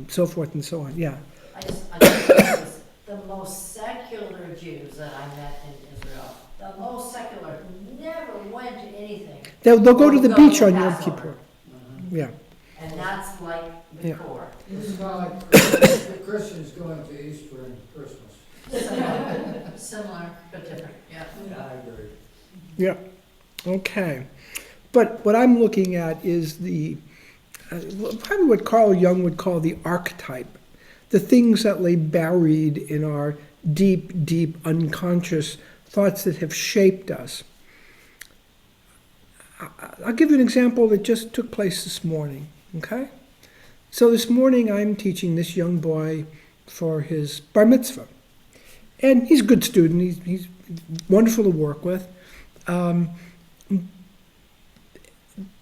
so forth and so on. Yeah. I just it was the most secular Jews that I met in Israel. The most secular, who never went to anything. They'll go to the Go beach to on Yom Passover. Kippur. Yeah. And that's like the Yeah. core. It's kind of like the Christians going to Easter and Christmas. Similar, but different, yeah. I agree. Yeah. Okay. But what I'm looking at is the probably what Carl Jung would call the archetype, the things that lay buried in our deep, deep unconscious thoughts that have shaped us. I'll give you an example that just took place this morning, okay? So this morning I'm teaching this young boy for his bar mitzvah. And he's a good student, he's wonderful to work with.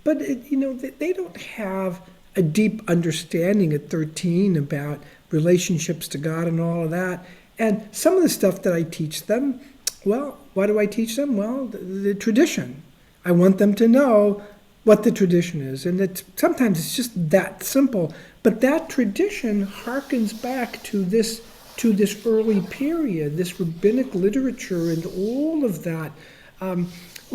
But they don't have a deep understanding at 13 about relationships to God and all of that. And some of the stuff that I teach them, well, why do I teach them? Well, the tradition. I want them to know what the tradition is. And sometimes it's just that simple. But that tradition harkens back to this early period, this rabbinic literature and all of that. When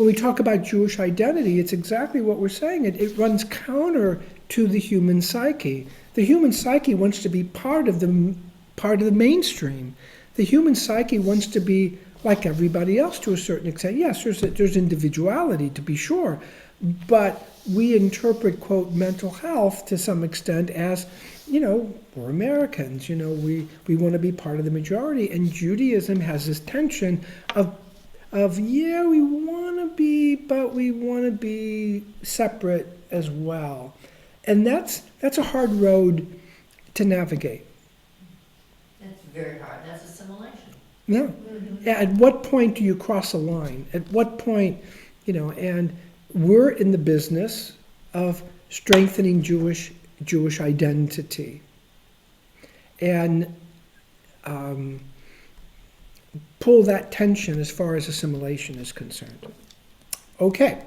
we talk about Jewish identity, it's exactly what we're saying. It runs counter to the human psyche. The human psyche wants to be part of the mainstream. The human psyche wants to be like everybody else to a certain extent. Yes, there's individuality, to be sure, but we interpret, quote, mental health to some extent as, we're Americans, we want to be part of the majority. And Judaism has this tension of we want to be, but we want to be separate as well. And that's a hard road to navigate. It's very hard, that's assimilation. Yeah. Mm-hmm. At what point do you cross a line? At what point, and we're in the business of strengthening Jewish identity. And pull that tension as far as assimilation is concerned. Okay,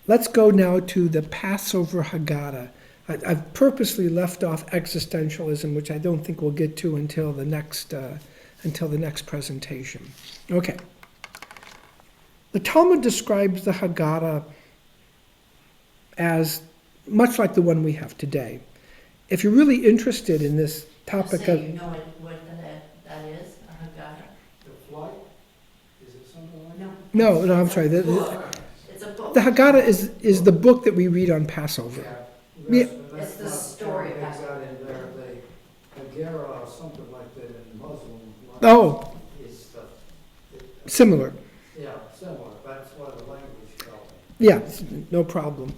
let's go now to the Passover Haggadah. I've purposely left off existentialism, which I don't think we'll get to until the next presentation. Okay. The Talmud describes the Haggadah as much like the one we have today. If you're really interested in this topic So of... you know what that is, a Haggadah? The flight, is it something like that? No, I'm sorry. It's a book. The Haggadah is the book that we read on Passover. Yeah. Yeah. It's the story of Passover. In there, the Haggadah or something like that in Muslim. Oh, Is similar. yeah, similar. That's what the language tells me. Yeah, no problem.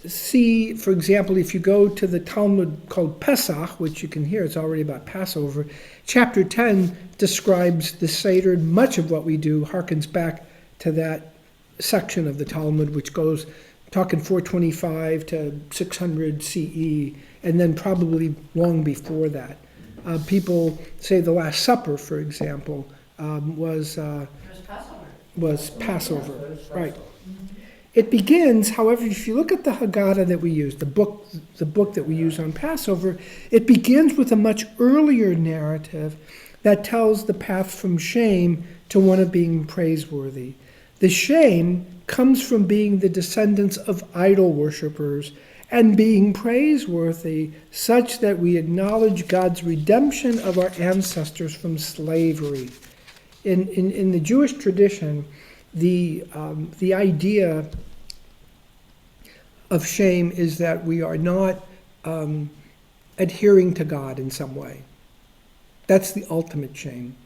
See, for example, if you go to the Talmud called Pesach, which you can hear, it's already about Passover, chapter 10 describes the Seder. Much of what we do harkens back to that section of the Talmud, which goes, talking 425 to 600 CE, and then probably long before that. People say the Last Supper, for example, was Passover, right? It begins, however, if you look at the Haggadah that we use, the book that we use on Passover, it begins with a much earlier narrative that tells the path from shame to one of being praiseworthy. The shame comes from being the descendants of idol worshippers and being praiseworthy such that we acknowledge God's redemption of our ancestors from slavery. In the Jewish tradition, the idea of shame is that we are not adhering to God in some way. That's the ultimate shame.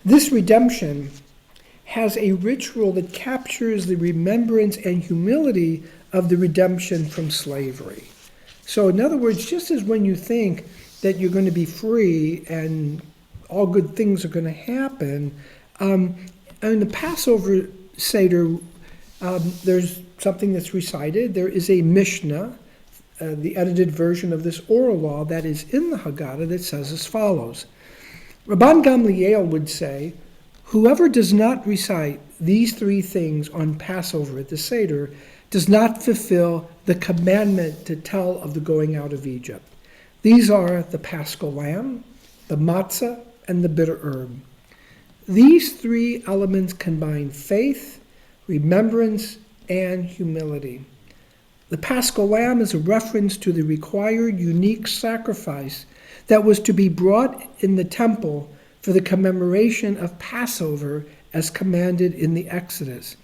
This redemption has a ritual that captures the remembrance and humility of the redemption from slavery. So in other words, just as when you think that you're going to be free and all good things are going to happen, in the Passover Seder, there's something that's recited. There is a Mishnah, the edited version of this oral law that is in the Haggadah that says as follows. Rabban Gamliel would say, whoever does not recite these three things on Passover at the Seder does not fulfill the commandment to tell of the going out of Egypt. These are the Paschal lamb, the matzah, and the bitter herb. These three elements combine faith, remembrance, and humility. The Paschal lamb is a reference to the required unique sacrifice that was to be brought in the temple for the commemoration of Passover as commanded in the Exodus.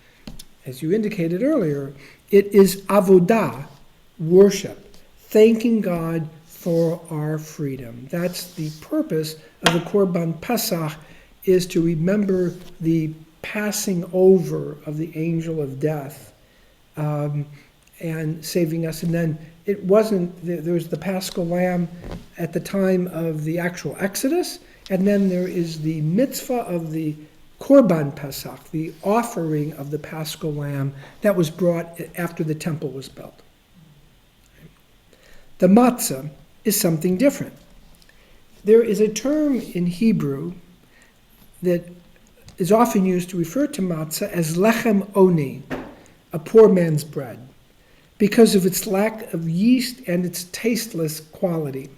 As you indicated earlier, it is avodah, worship, thanking God for our freedom. That's the purpose of the Korban Pesach, is to remember the passing over of the angel of death and saving us. And then it wasn't, there was the Paschal lamb at the time of the actual Exodus, and then there is the mitzvah of the Korban Pesach, the offering of the Paschal lamb that was brought after the temple was built. The matzah is something different. There is a term in Hebrew that is often used to refer to matzah as lechem oni, a poor man's bread, because of its lack of yeast and its tasteless quality.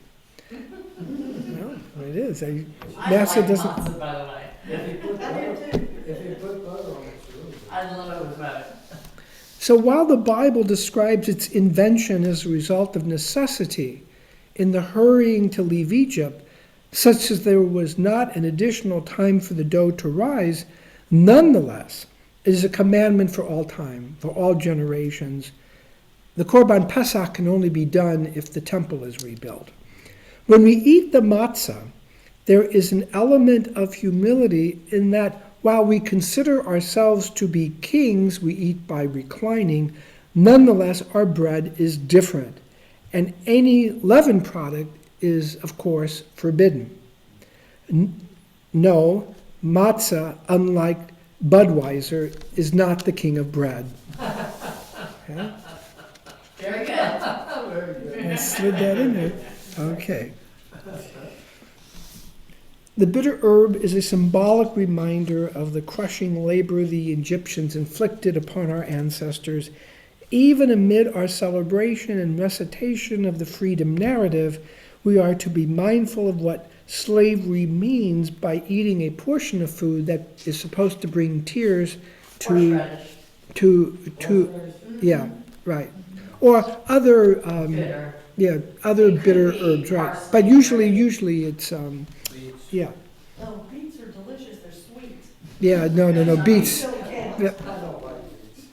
Well, it is. Matzah doesn't. Matzah, by the way. If you put butter on it, it's really good. I love butter. So while the Bible describes its invention as a result of necessity in the hurrying to leave Egypt, such as there was not an additional time for the dough to rise, nonetheless, it is a commandment for all time, for all generations. The Korban Pesach can only be done if the temple is rebuilt. When we eat the matzah, there is an element of humility in that while we consider ourselves to be kings, we eat by reclining, nonetheless our bread is different. And any leavened product is, of course, forbidden. No, matzah, unlike Budweiser, is not the king of bread. Okay? Very good. Very good. I slid that in there. Okay. The bitter herb is a symbolic reminder of the crushing labor the Egyptians inflicted upon our ancestors. Even amid our celebration and recitation of the freedom narrative, we are to be mindful of what slavery means by eating a portion of food that is supposed to bring tears to, yeah, right. Or other, Bitter. yeah, other It could bitter be herbs, right. parsley But or- usually it's, Beets. yeah, Oh, beets are delicious, they're sweet. yeah, no, beets, So, yeah. yeah, I don't like beets.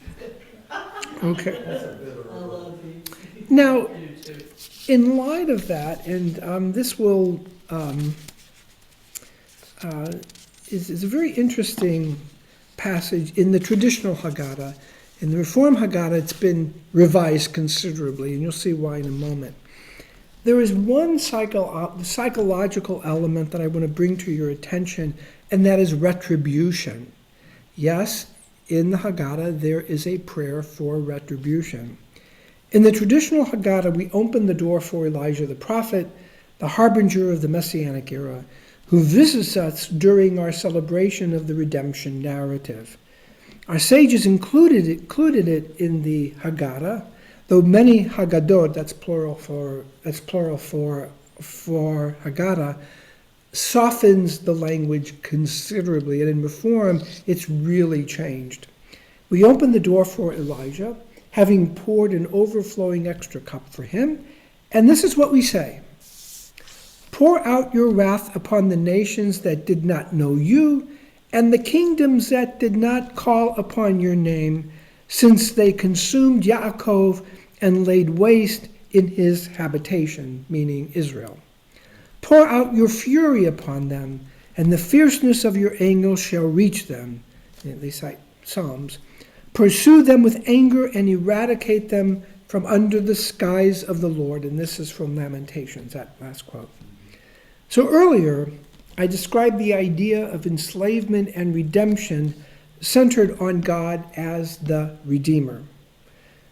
okay. That's a bitter I herb. love beets. Now, I do too. in light of that, and this will is a very interesting passage in the traditional Haggadah. In the Reform Haggadah, it's been revised considerably, and you'll see why in a moment. There is one psychological element that I want to bring to your attention, and that is retribution. Yes, in the Haggadah, there is a prayer for retribution. In the traditional Haggadah, we open the door for Elijah the prophet, the harbinger of the Messianic era, who visits us during our celebration of the redemption narrative. Our sages included it in the Haggadah, though many Haggadot, that's plural for Haggadah, softens the language considerably, and in Reform, it's really changed. We open the door for Elijah, having poured an overflowing extra cup for him, and this is what we say: pour out your wrath upon the nations that did not know you, and the kingdoms that did not call upon your name, since they consumed Yaakov and laid waste in his habitation, meaning Israel. Pour out your fury upon them, and the fierceness of your anger shall reach them. They cite Psalms. Pursue them with anger and eradicate them from under the skies of the Lord. And this is from Lamentations, that last quote. So earlier, I described the idea of enslavement and redemption centered on God as the Redeemer.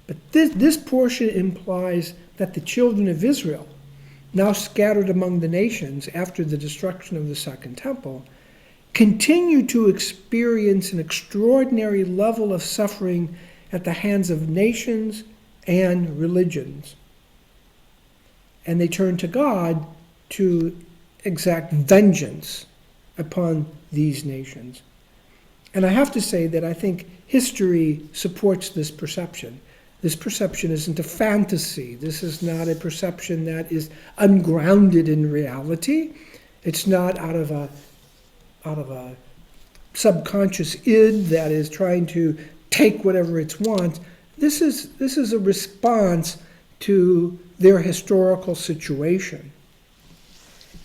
But this portion implies that the children of Israel, now scattered among the nations after the destruction of the Second Temple, continue to experience an extraordinary level of suffering at the hands of nations and religions. And they turn to God to exact vengeance upon these nations. And I have to say that I think history supports this perception. This perception isn't a fantasy. This is not a perception that is ungrounded in reality. It's not out of a subconscious id that is trying to take whatever it wants. This is a response to their historical situation.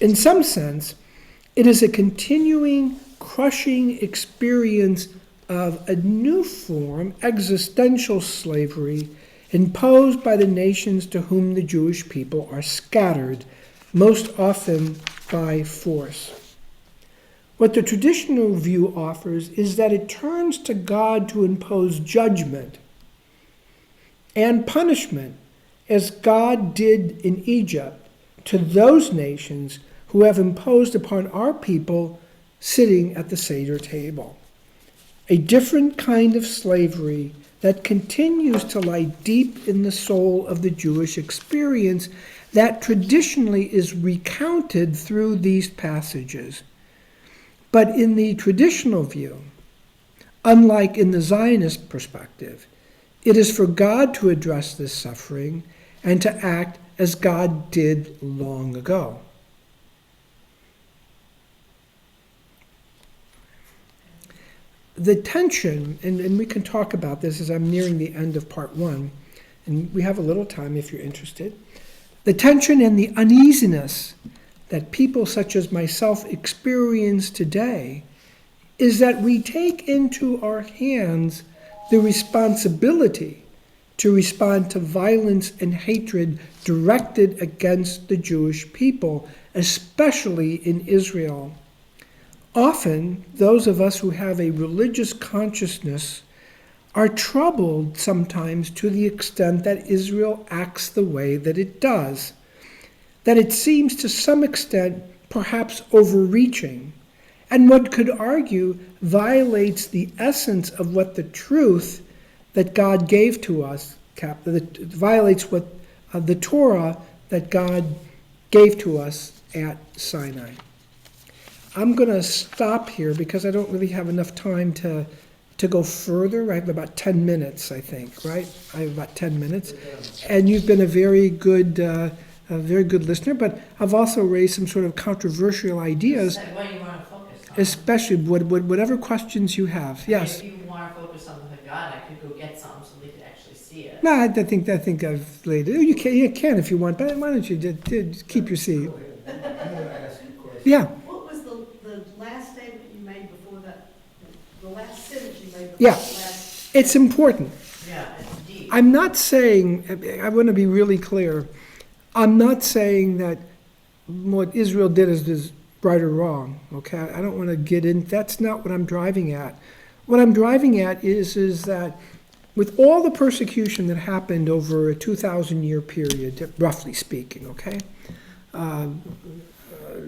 In some sense, it is a continuing, crushing experience of a new form, existential slavery, imposed by the nations to whom the Jewish people are scattered, most often by force. What the traditional view offers is that it turns to God to impose judgment and punishment, as God did in Egypt, to those nations who have imposed upon our people sitting at the Seder table. A different kind of slavery that continues to lie deep in the soul of the Jewish experience that traditionally is recounted through these passages. But in the traditional view, unlike in the Zionist perspective, it is for God to address this suffering and to act as God did long ago. The tension, and we can talk about this as I'm nearing the end of part one, and we have a little time if you're interested. The tension and the uneasiness that people such as myself experience today is that we take into our hands the responsibility to respond to violence and hatred directed against the Jewish people, especially in Israel. Often, those of us who have a religious consciousness are troubled sometimes to the extent that Israel acts the way that it does, that it seems to some extent perhaps overreaching, and one could argue violates the essence of what the truth that God gave to us, violates what the Torah that God gave to us at Sinai. I'm going to stop here because I don't really have enough time to go further. I have about 10 minutes, I think, right? I have about 10 minutes. And you've been a very good listener, but I've also raised some sort of controversial ideas, What do you want to focus on? especially whatever questions you have. Yes. If you want to focus on the God, I could go get some so they could actually see it. No, I think I've laid it. You can if you want, but why don't you just keep your seat? Go ahead. I'm going to ask you a question. Yeah. What was the last statement you made before that, the last sentence you made before Yeah. that last? It's important. Yeah, it's deep. I'm not saying, I want to be really clear, I'm not saying that what Israel did is right or wrong, okay? I don't want to get in, that's not what I'm driving at. What I'm driving at is that with all the persecution that happened over a 2,000-year period, roughly speaking, okay?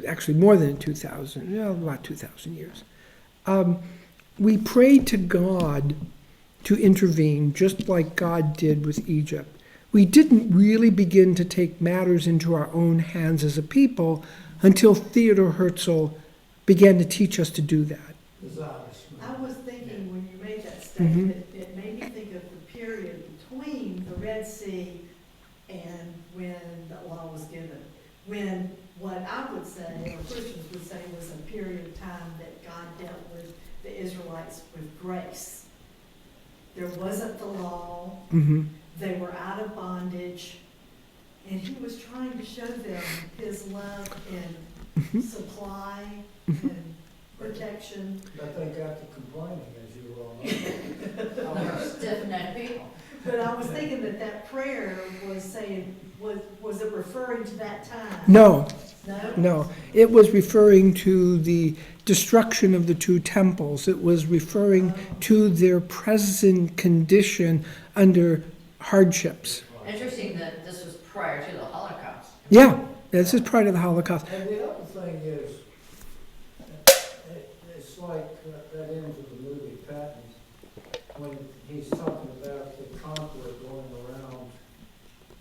Actually more than 2,000, about 2,000 years. We prayed to God to intervene just like God did with Egypt. We didn't really begin to take matters into our own hands as a people until Theodor Herzl began to teach us to do that. I was thinking when you made that statement, it made me think of the period between the Red Sea and when the law was given. When what I would say, or Christians would say, was a period of time that God dealt with the Israelites with grace. There wasn't the law. Mm-hmm. They were out of bondage. And he was trying to show them his love and supply and protection. But they got to complaining, as you all know. They're stiff-necked people. But I was thinking that prayer was saying, was it referring to that time? No, No? no. It was referring to the destruction of the two temples. It was referring to their present condition under hardships. Interesting that this was prior to the Holocaust. Yeah, this is part of the Holocaust. And the other thing is, it's like that end of the movie Patton, when he's talking about the conqueror going around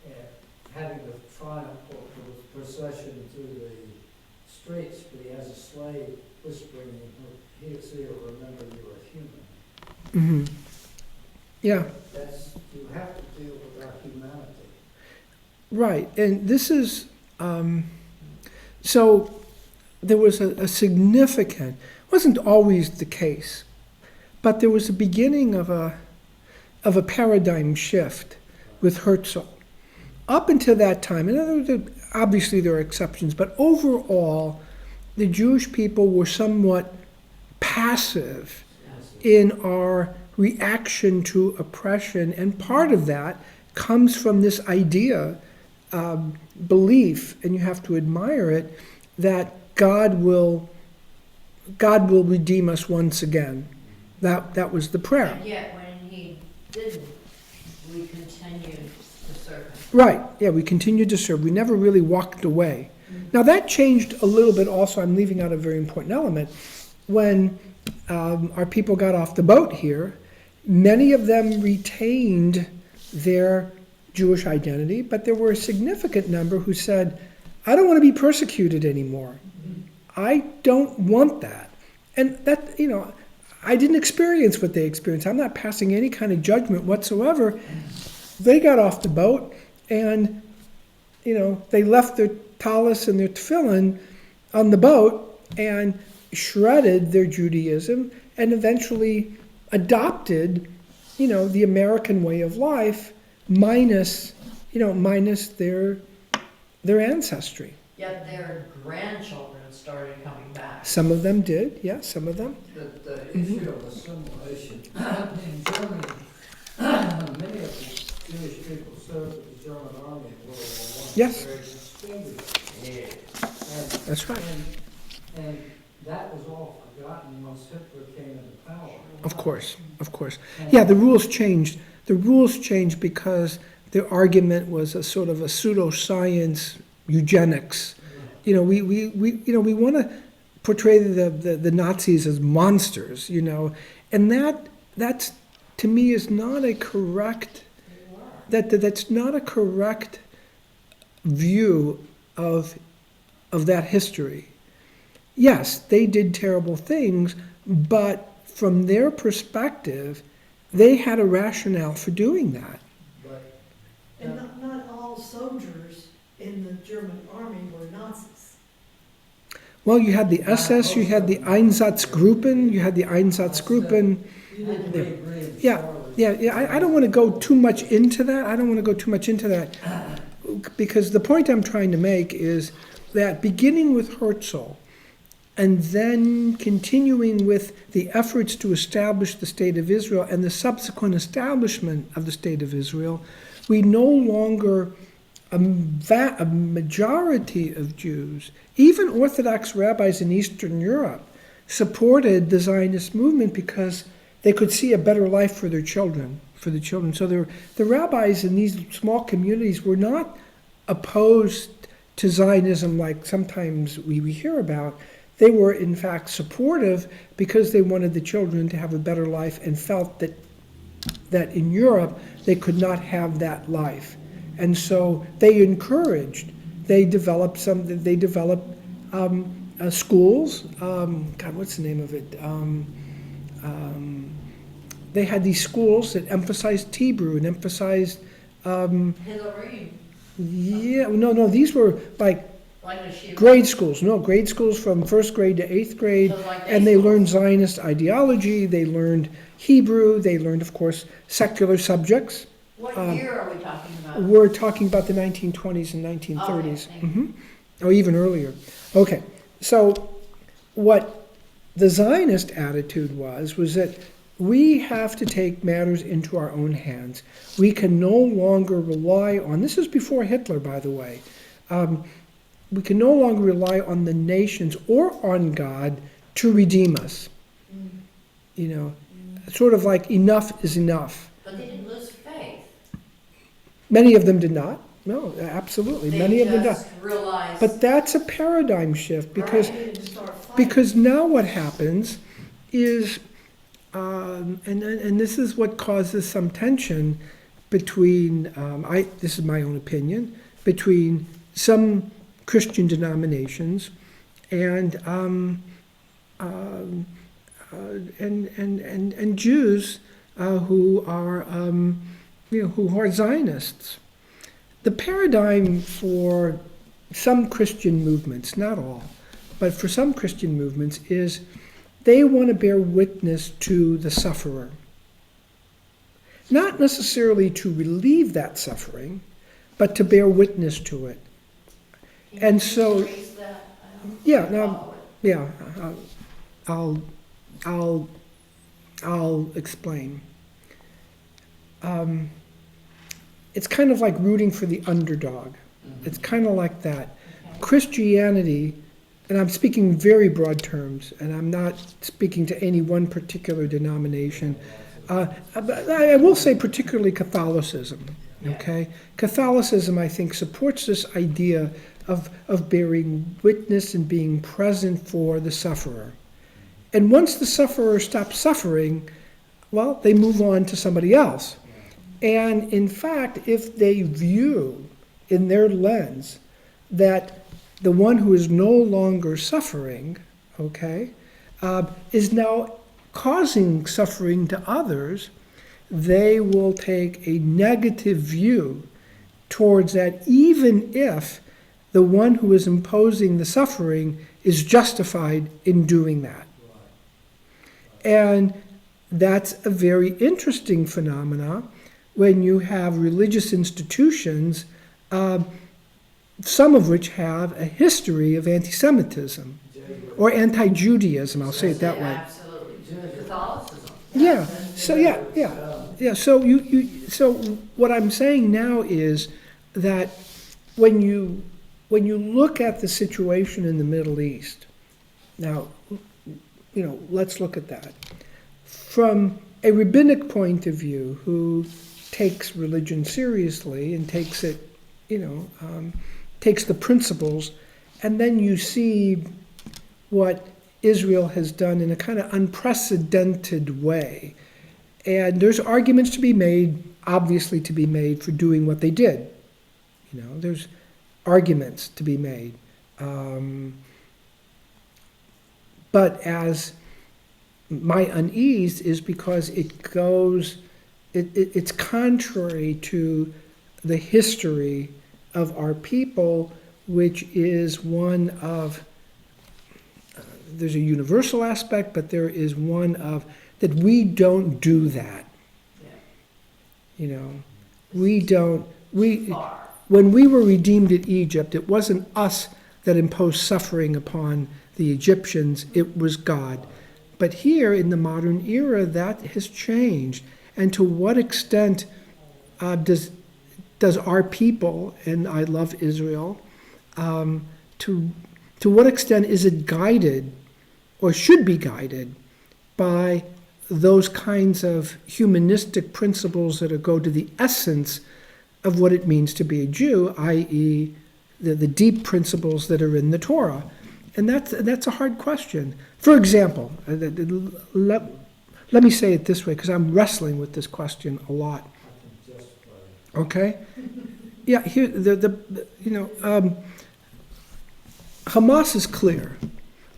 and having the triumph or the procession through the streets, but he has a slave whispering, he'll remember you are human. Yeah. You have to deal with our humanity. Right, and this is, so there was a significant, wasn't always the case, but there was a beginning of a paradigm shift with Herzl. Up until that time, and obviously there are exceptions, but overall, the Jewish people were somewhat passive in our reaction to oppression, and part of that comes from this idea, belief, and you have to admire it, that God will redeem us once again. That was the prayer. And yet, when he didn't, we continued to serve him. Right, yeah, we continued to serve. We never really walked away. Now that changed a little bit also. I'm leaving out a very important element. When our people got off the boat here, many of them retained their Jewish identity, but there were a significant number who said, I don't want to be persecuted anymore. I don't want that. And that, I didn't experience what they experienced. I'm not passing any kind of judgment whatsoever. They got off the boat and, they left their tallis and their tefillin on the boat and shredded their Judaism and eventually adopted, the American way of life minus their ancestry. Yet their grandchildren started coming back. Some of them did, yeah, some of them. The issue of assimilation in Germany, many of the Jewish people served with the German army in World War I. Yes. Very distinguished. That's right. And that was all forgotten once Hitler came into power. Of course. Yeah, the rules changed. The rules changed because the argument was a sort of a pseudoscience eugenics. We want to portray the Nazis as monsters, and that's to me is not a correct that's not a correct view of that history. Yes, they did terrible things, but from their perspective, they had a rationale for doing that. But And not all soldiers in the German army were Nazis. Well, you had the SS, you had the Einsatzgruppen, you didn't really agree in Yeah, Charlotte. I don't want to go too much into that. Because the point I'm trying to make is that beginning with Herzl and then continuing with the efforts to establish the State of Israel and the subsequent establishment of the State of Israel, we no longer, a majority of Jews, even Orthodox rabbis in Eastern Europe, supported the Zionist movement because they could see a better life for their children, So the rabbis in these small communities were not opposed to Zionism like sometimes we hear about. They were in fact supportive because they wanted the children to have a better life and felt that in Europe they could not have that life. And so they encouraged, they developed schools, what's the name of it? They had these schools that emphasized Hebrew and emphasized, Hillary, these were like grade schools from first grade to eighth grade, So like and they learned Zionist ideology, they learned Hebrew, they learned, of course, secular subjects. What year are we talking about? We're talking about the 1920s and 1930s, Okay, thank you. or even earlier. Okay, so what the Zionist attitude was that we have to take matters into our own hands. We can no longer rely on, this is before Hitler, by the way, we can no longer rely on the nations or on God to redeem us. You know, sort of like enough is enough. But they didn't lose faith. Many of them did not. No, absolutely. Many of them did not. They just realized. But that's a paradigm shift because They didn't start fighting. because now what happens is, and this is what causes some tension between, this is my own opinion, between some Christian denominations and Jews who are who are Zionists. The paradigm for some Christian movements, not all, but for some Christian movements is they want to bear witness to the sufferer. Not necessarily to relieve that suffering, but to bear witness to it. And so, Trace that? I don't yeah, now, follow it. yeah, I'll explain. It's kind of like rooting for the underdog. It's kind of like that. Okay. Christianity, and I'm speaking in very broad terms, and I'm not speaking to any one particular denomination. But I will say particularly Catholicism, okay? Catholicism, I think, supports this idea of bearing witness and being present for the sufferer. And once the sufferer stops suffering, well, they move on to somebody else. And in fact, if they view in their lens that the one who is no longer suffering, okay, is now causing suffering to others, they will take a negative view towards that, even if the one who is imposing the suffering is justified in doing that. And that's a very interesting phenomena when you have religious institutions, some of which have a history of anti-Semitism or anti-Judaism, I'll say it that way. Absolutely. Catholicism. Yeah. So yeah. So what I'm saying now is that when you look at the situation in the Middle East, now, let's look at that from a rabbinic point of view, who takes religion seriously and takes it, takes the principles, and then you see what Israel has done in a kind of unprecedented way. And there's arguments to be made, obviously to be made, for doing what they did. There's arguments to be made. But as my unease is because it's contrary to the history of our people, which is one of, there's a universal aspect, but there is one of, that we don't do that. When we were redeemed at Egypt, it wasn't us that imposed suffering upon the Egyptians, it was God. But here in the modern era, that has changed. And to what extent does our people, and I love Israel, to what extent is it guided, or should be guided, by those kinds of humanistic principles that go to the essence of what it means to be a Jew, i.e. the deep principles that are in the Torah? And that's a hard question. For example, let me say it this way, because I'm wrestling with this question a lot. Okay? Yeah, here Hamas is clear.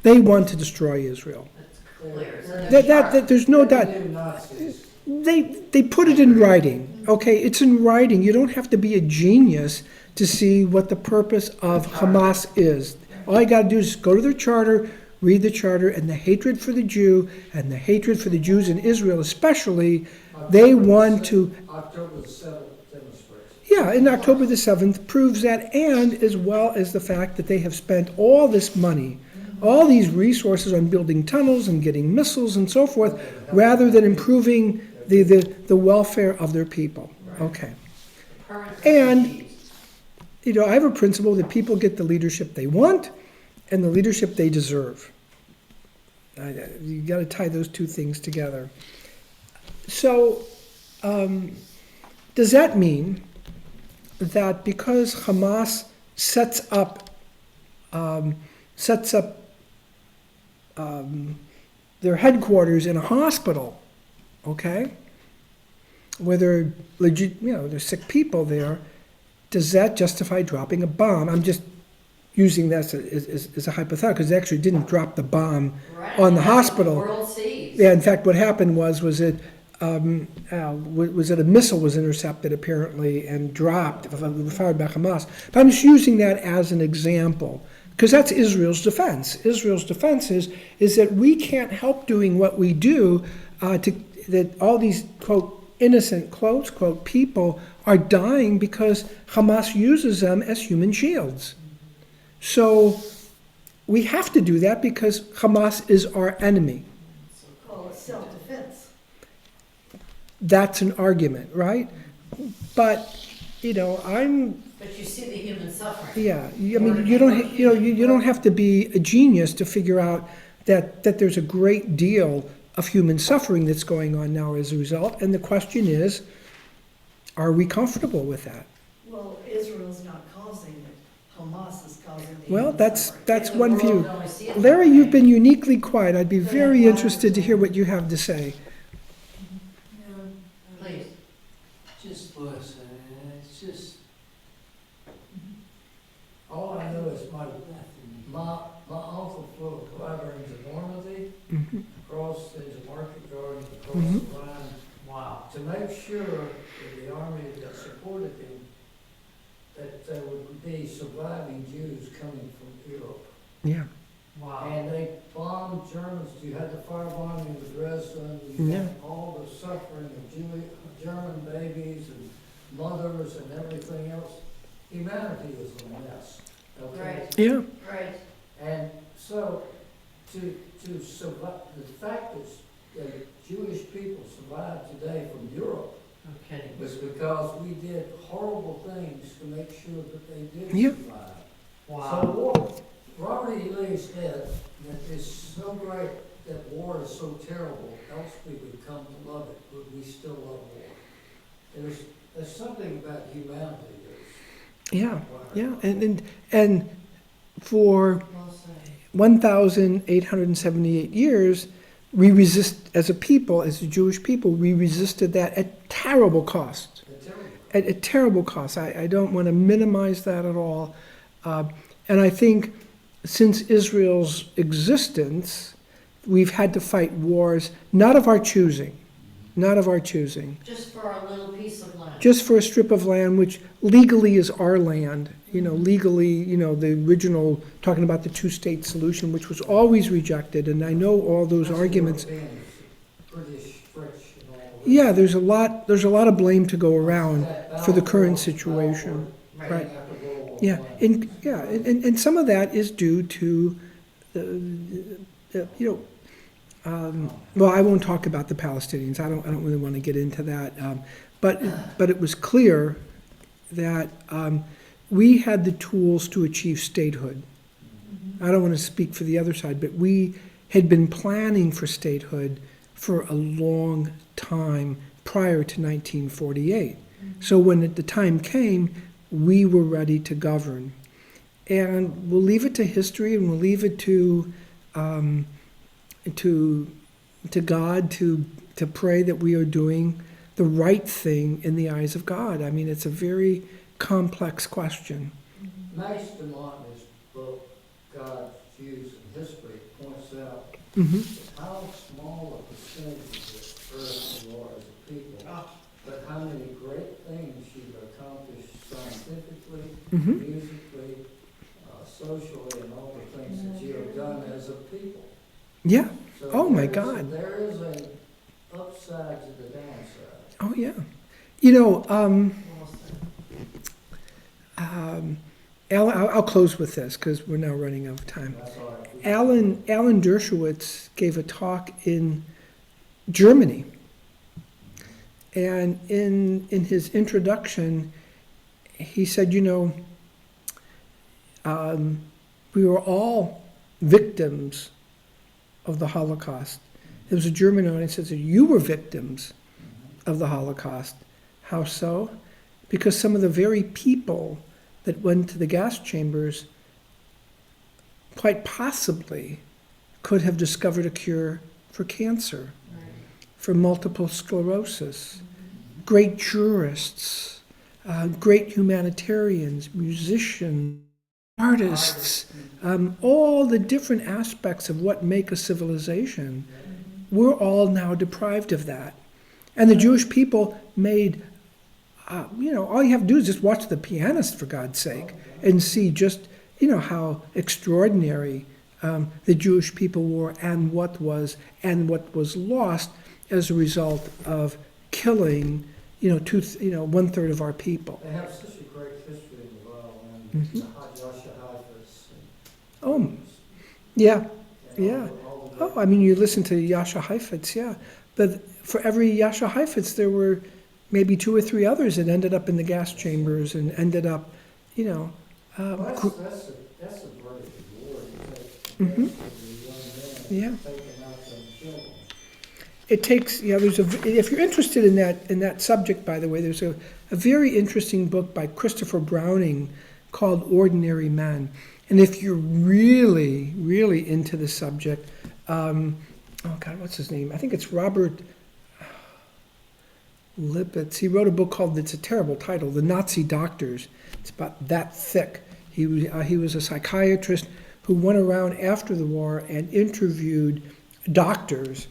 They want to destroy Israel. That's clear. There's no doubt. They put it in writing. Okay, it's in writing. You don't have to be a genius to see what the purpose of Hamas is. All you got to do is go to their charter, read the charter, and the hatred for the Jew and the hatred for the Jews in Israel especially, they want to... October the 7th demonstrates. Yeah, and October the 7th proves that, and as well as the fact that they have spent all this money all these resources on building tunnels and getting missiles and so forth, rather than improving the welfare of their people. Okay. Current And- refugees. I have a principle that people get the leadership they want and the leadership they deserve. You got to tie those two things together. So, does that mean that because Hamas sets up their headquarters in a hospital, okay, where they're legit, there's sick people there, does that justify dropping a bomb? I'm just using that as a hypothetical, because they actually didn't drop the bomb Right, on the that's what hospital. The world sees. Yeah, in fact, what happened was that a missile was intercepted apparently and dropped, fired by Hamas. But I'm just using that as an example, because that's Israel's defense. Israel's defense is that we can't help doing what we do, that all these, quote, innocent, close quote, people are dying because Hamas uses them as human shields. So we have to do that because Hamas is our enemy. Well, it's self-defense. That's an argument, right? But, I'm, But you see the human suffering. yeah, I mean, you don't have to be a genius to figure out that there's a great deal of human suffering that's going on now as a result. And the question is, are we comfortable with that? Well, Israel's not causing it. Hamas is causing the Well, human that's suffering. one And the world view. only sees it Larry, that you've way. been uniquely quiet. I'd be very interested to hear what you have to say. Please. Just listen, it's just, all I know is my uncle flew a glider into Normandy, Mhm. across into market gardens, across Mhm. the line, Wow. to make sure that the army that supported him, that there would be surviving Jews coming from Europe. Yeah, Wow. And they bombed Germans, you had the firebombing of Dresden, you Yeah. had all the suffering of German babies and mothers and everything else. Humanity was a mess, okay? Right. yeah, Right. And so, to survive, the fact that Jewish people survived today from Europe No kidding. was because we did horrible things to make sure that they did Yeah. survive. Wow. So war, Robert E. Lee said that it's so great that war is so terrible, else we would come to love it, but we still love war. There's something about humanity yeah, that's. yeah. And for Well said. 1,878 years, we resist, as a people, as a Jewish people, we resisted that at terrible cost. It's terrible. At a terrible cost. I don't want to minimize that at all. And I think since Israel's existence, we've had to fight wars, not of our choosing, Just for a little piece of land. just for a strip of land which legally is our land. Legally, the original, talking about the two-state solution, which was always rejected, and I know all those That's arguments. Europeans, British, French, and all that. Yeah, there's a lot of blame to go around That for the Balfour- current situation. Balfour Right. after World War Yeah, I. and some of that is due to, well, I won't talk about the Palestinians. I don't really want to get into that. But it was clear that we had the tools to achieve statehood. I don't want to speak for the other side, but we had been planning for statehood for a long time prior to 1948. So when the time came, we were ready to govern. And we'll leave it to history, and we'll leave it to God to pray that we are doing the right thing in the eyes of God. I mean, it's a very complex question. Max DeMont, in his book, God, Jews, and History, points out Hmm. how small a percentage of the earth you are as a people, but how many great things you've accomplished scientifically, Hmm. musically, socially, and all the things that you have done as a people. Yeah. So Oh, my there is- God. There is a upside to the downside. Oh, yeah. Well said. I'll close with this because we're now running out of time. That's all right. Alan Dershowitz gave a talk in Germany. And in his introduction, he said, we were all victims of the Holocaust. There was a German audience that said, you were victims of the Holocaust. How so? Because some of the very people that went to the gas chambers quite possibly could have discovered a cure for cancer, for multiple sclerosis. Great jurists, great humanitarians, musicians, artists, all the different aspects of what make a civilization. We're all now deprived of that. And the Jewish people made, all you have to do is just watch The Pianist, for God's sake, and see just, how extraordinary the Jewish people were and what was lost as a result of killing, 1/3 of our people. They have such a great history in the world, and Mhm. Yasha Heifetz. Oh, yeah. Yeah. Oh, I mean, you listen to Yasha Heifetz, yeah. But for every Yasha Heifetz, there were maybe 2 or 3 others that ended up in the gas chambers and ended up, Well, that's a great reward. Mhm. The young Yeah. men taken out and killed them. It takes, if you're interested in that subject, by the way, there's a very interesting book by Christopher Browning called Ordinary Men. And if you're really, really into the subject, what's his name? I think it's Robert Lipitz. He wrote a book called, it's a terrible title, The Nazi Doctors. It's about that thick. He was a psychiatrist who went around after the war and interviewed doctors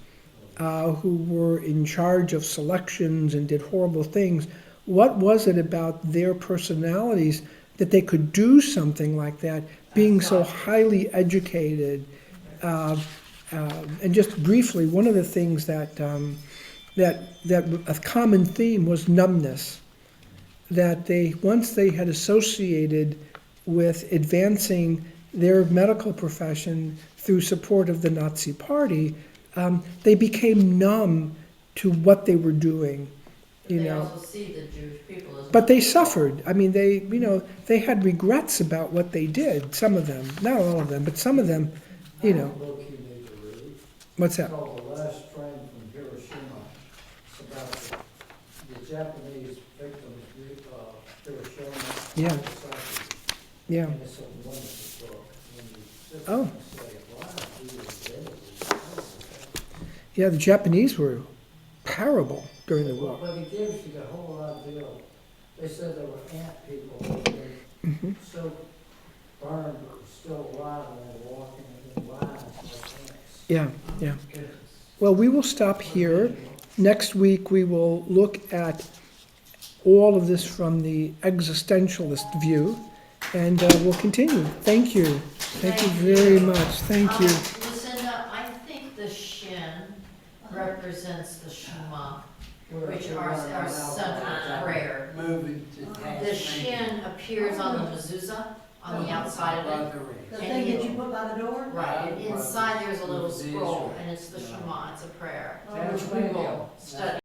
who were in charge of selections and did horrible things. What was it about their personalities that they could do something like that, being so highly educated? And just briefly, one of the things that a common theme was numbness. That once they had associated with advancing their medical profession through support of the Nazi Party, they became numb to what they were doing. They also see the Jewish people as. But they suffered. I mean, they had regrets about what they did. Some of them, not all of them, but some of them, I have a book you need to read. What's It's that? called The Last Train from Hiroshima. It's about the Japanese victims of Hiroshima. Yeah. Nagasaki. Yeah. And it's a wonderful book. When you sit Oh. there and say, wow, he was dead. Yeah, the Japanese were terrible during the war. But it gives you the whole idea. They said there were ant people that were Mhm. so burned but were still alive and they were walking in lines like ants. Yeah, yeah. Well, we will stop here. Next week, we will look at all of this from the existentialist view, and we'll continue. Thank you. Thank you very much. Thank you. Lucinda, I think the shin represents the Shema, which are our central prayer. Moving to The shin appears on the mezuzah, on the outside of it. The thing that you put by the door? Right, and inside there's a little scroll, and it's the Shema, it's a prayer, which we will study.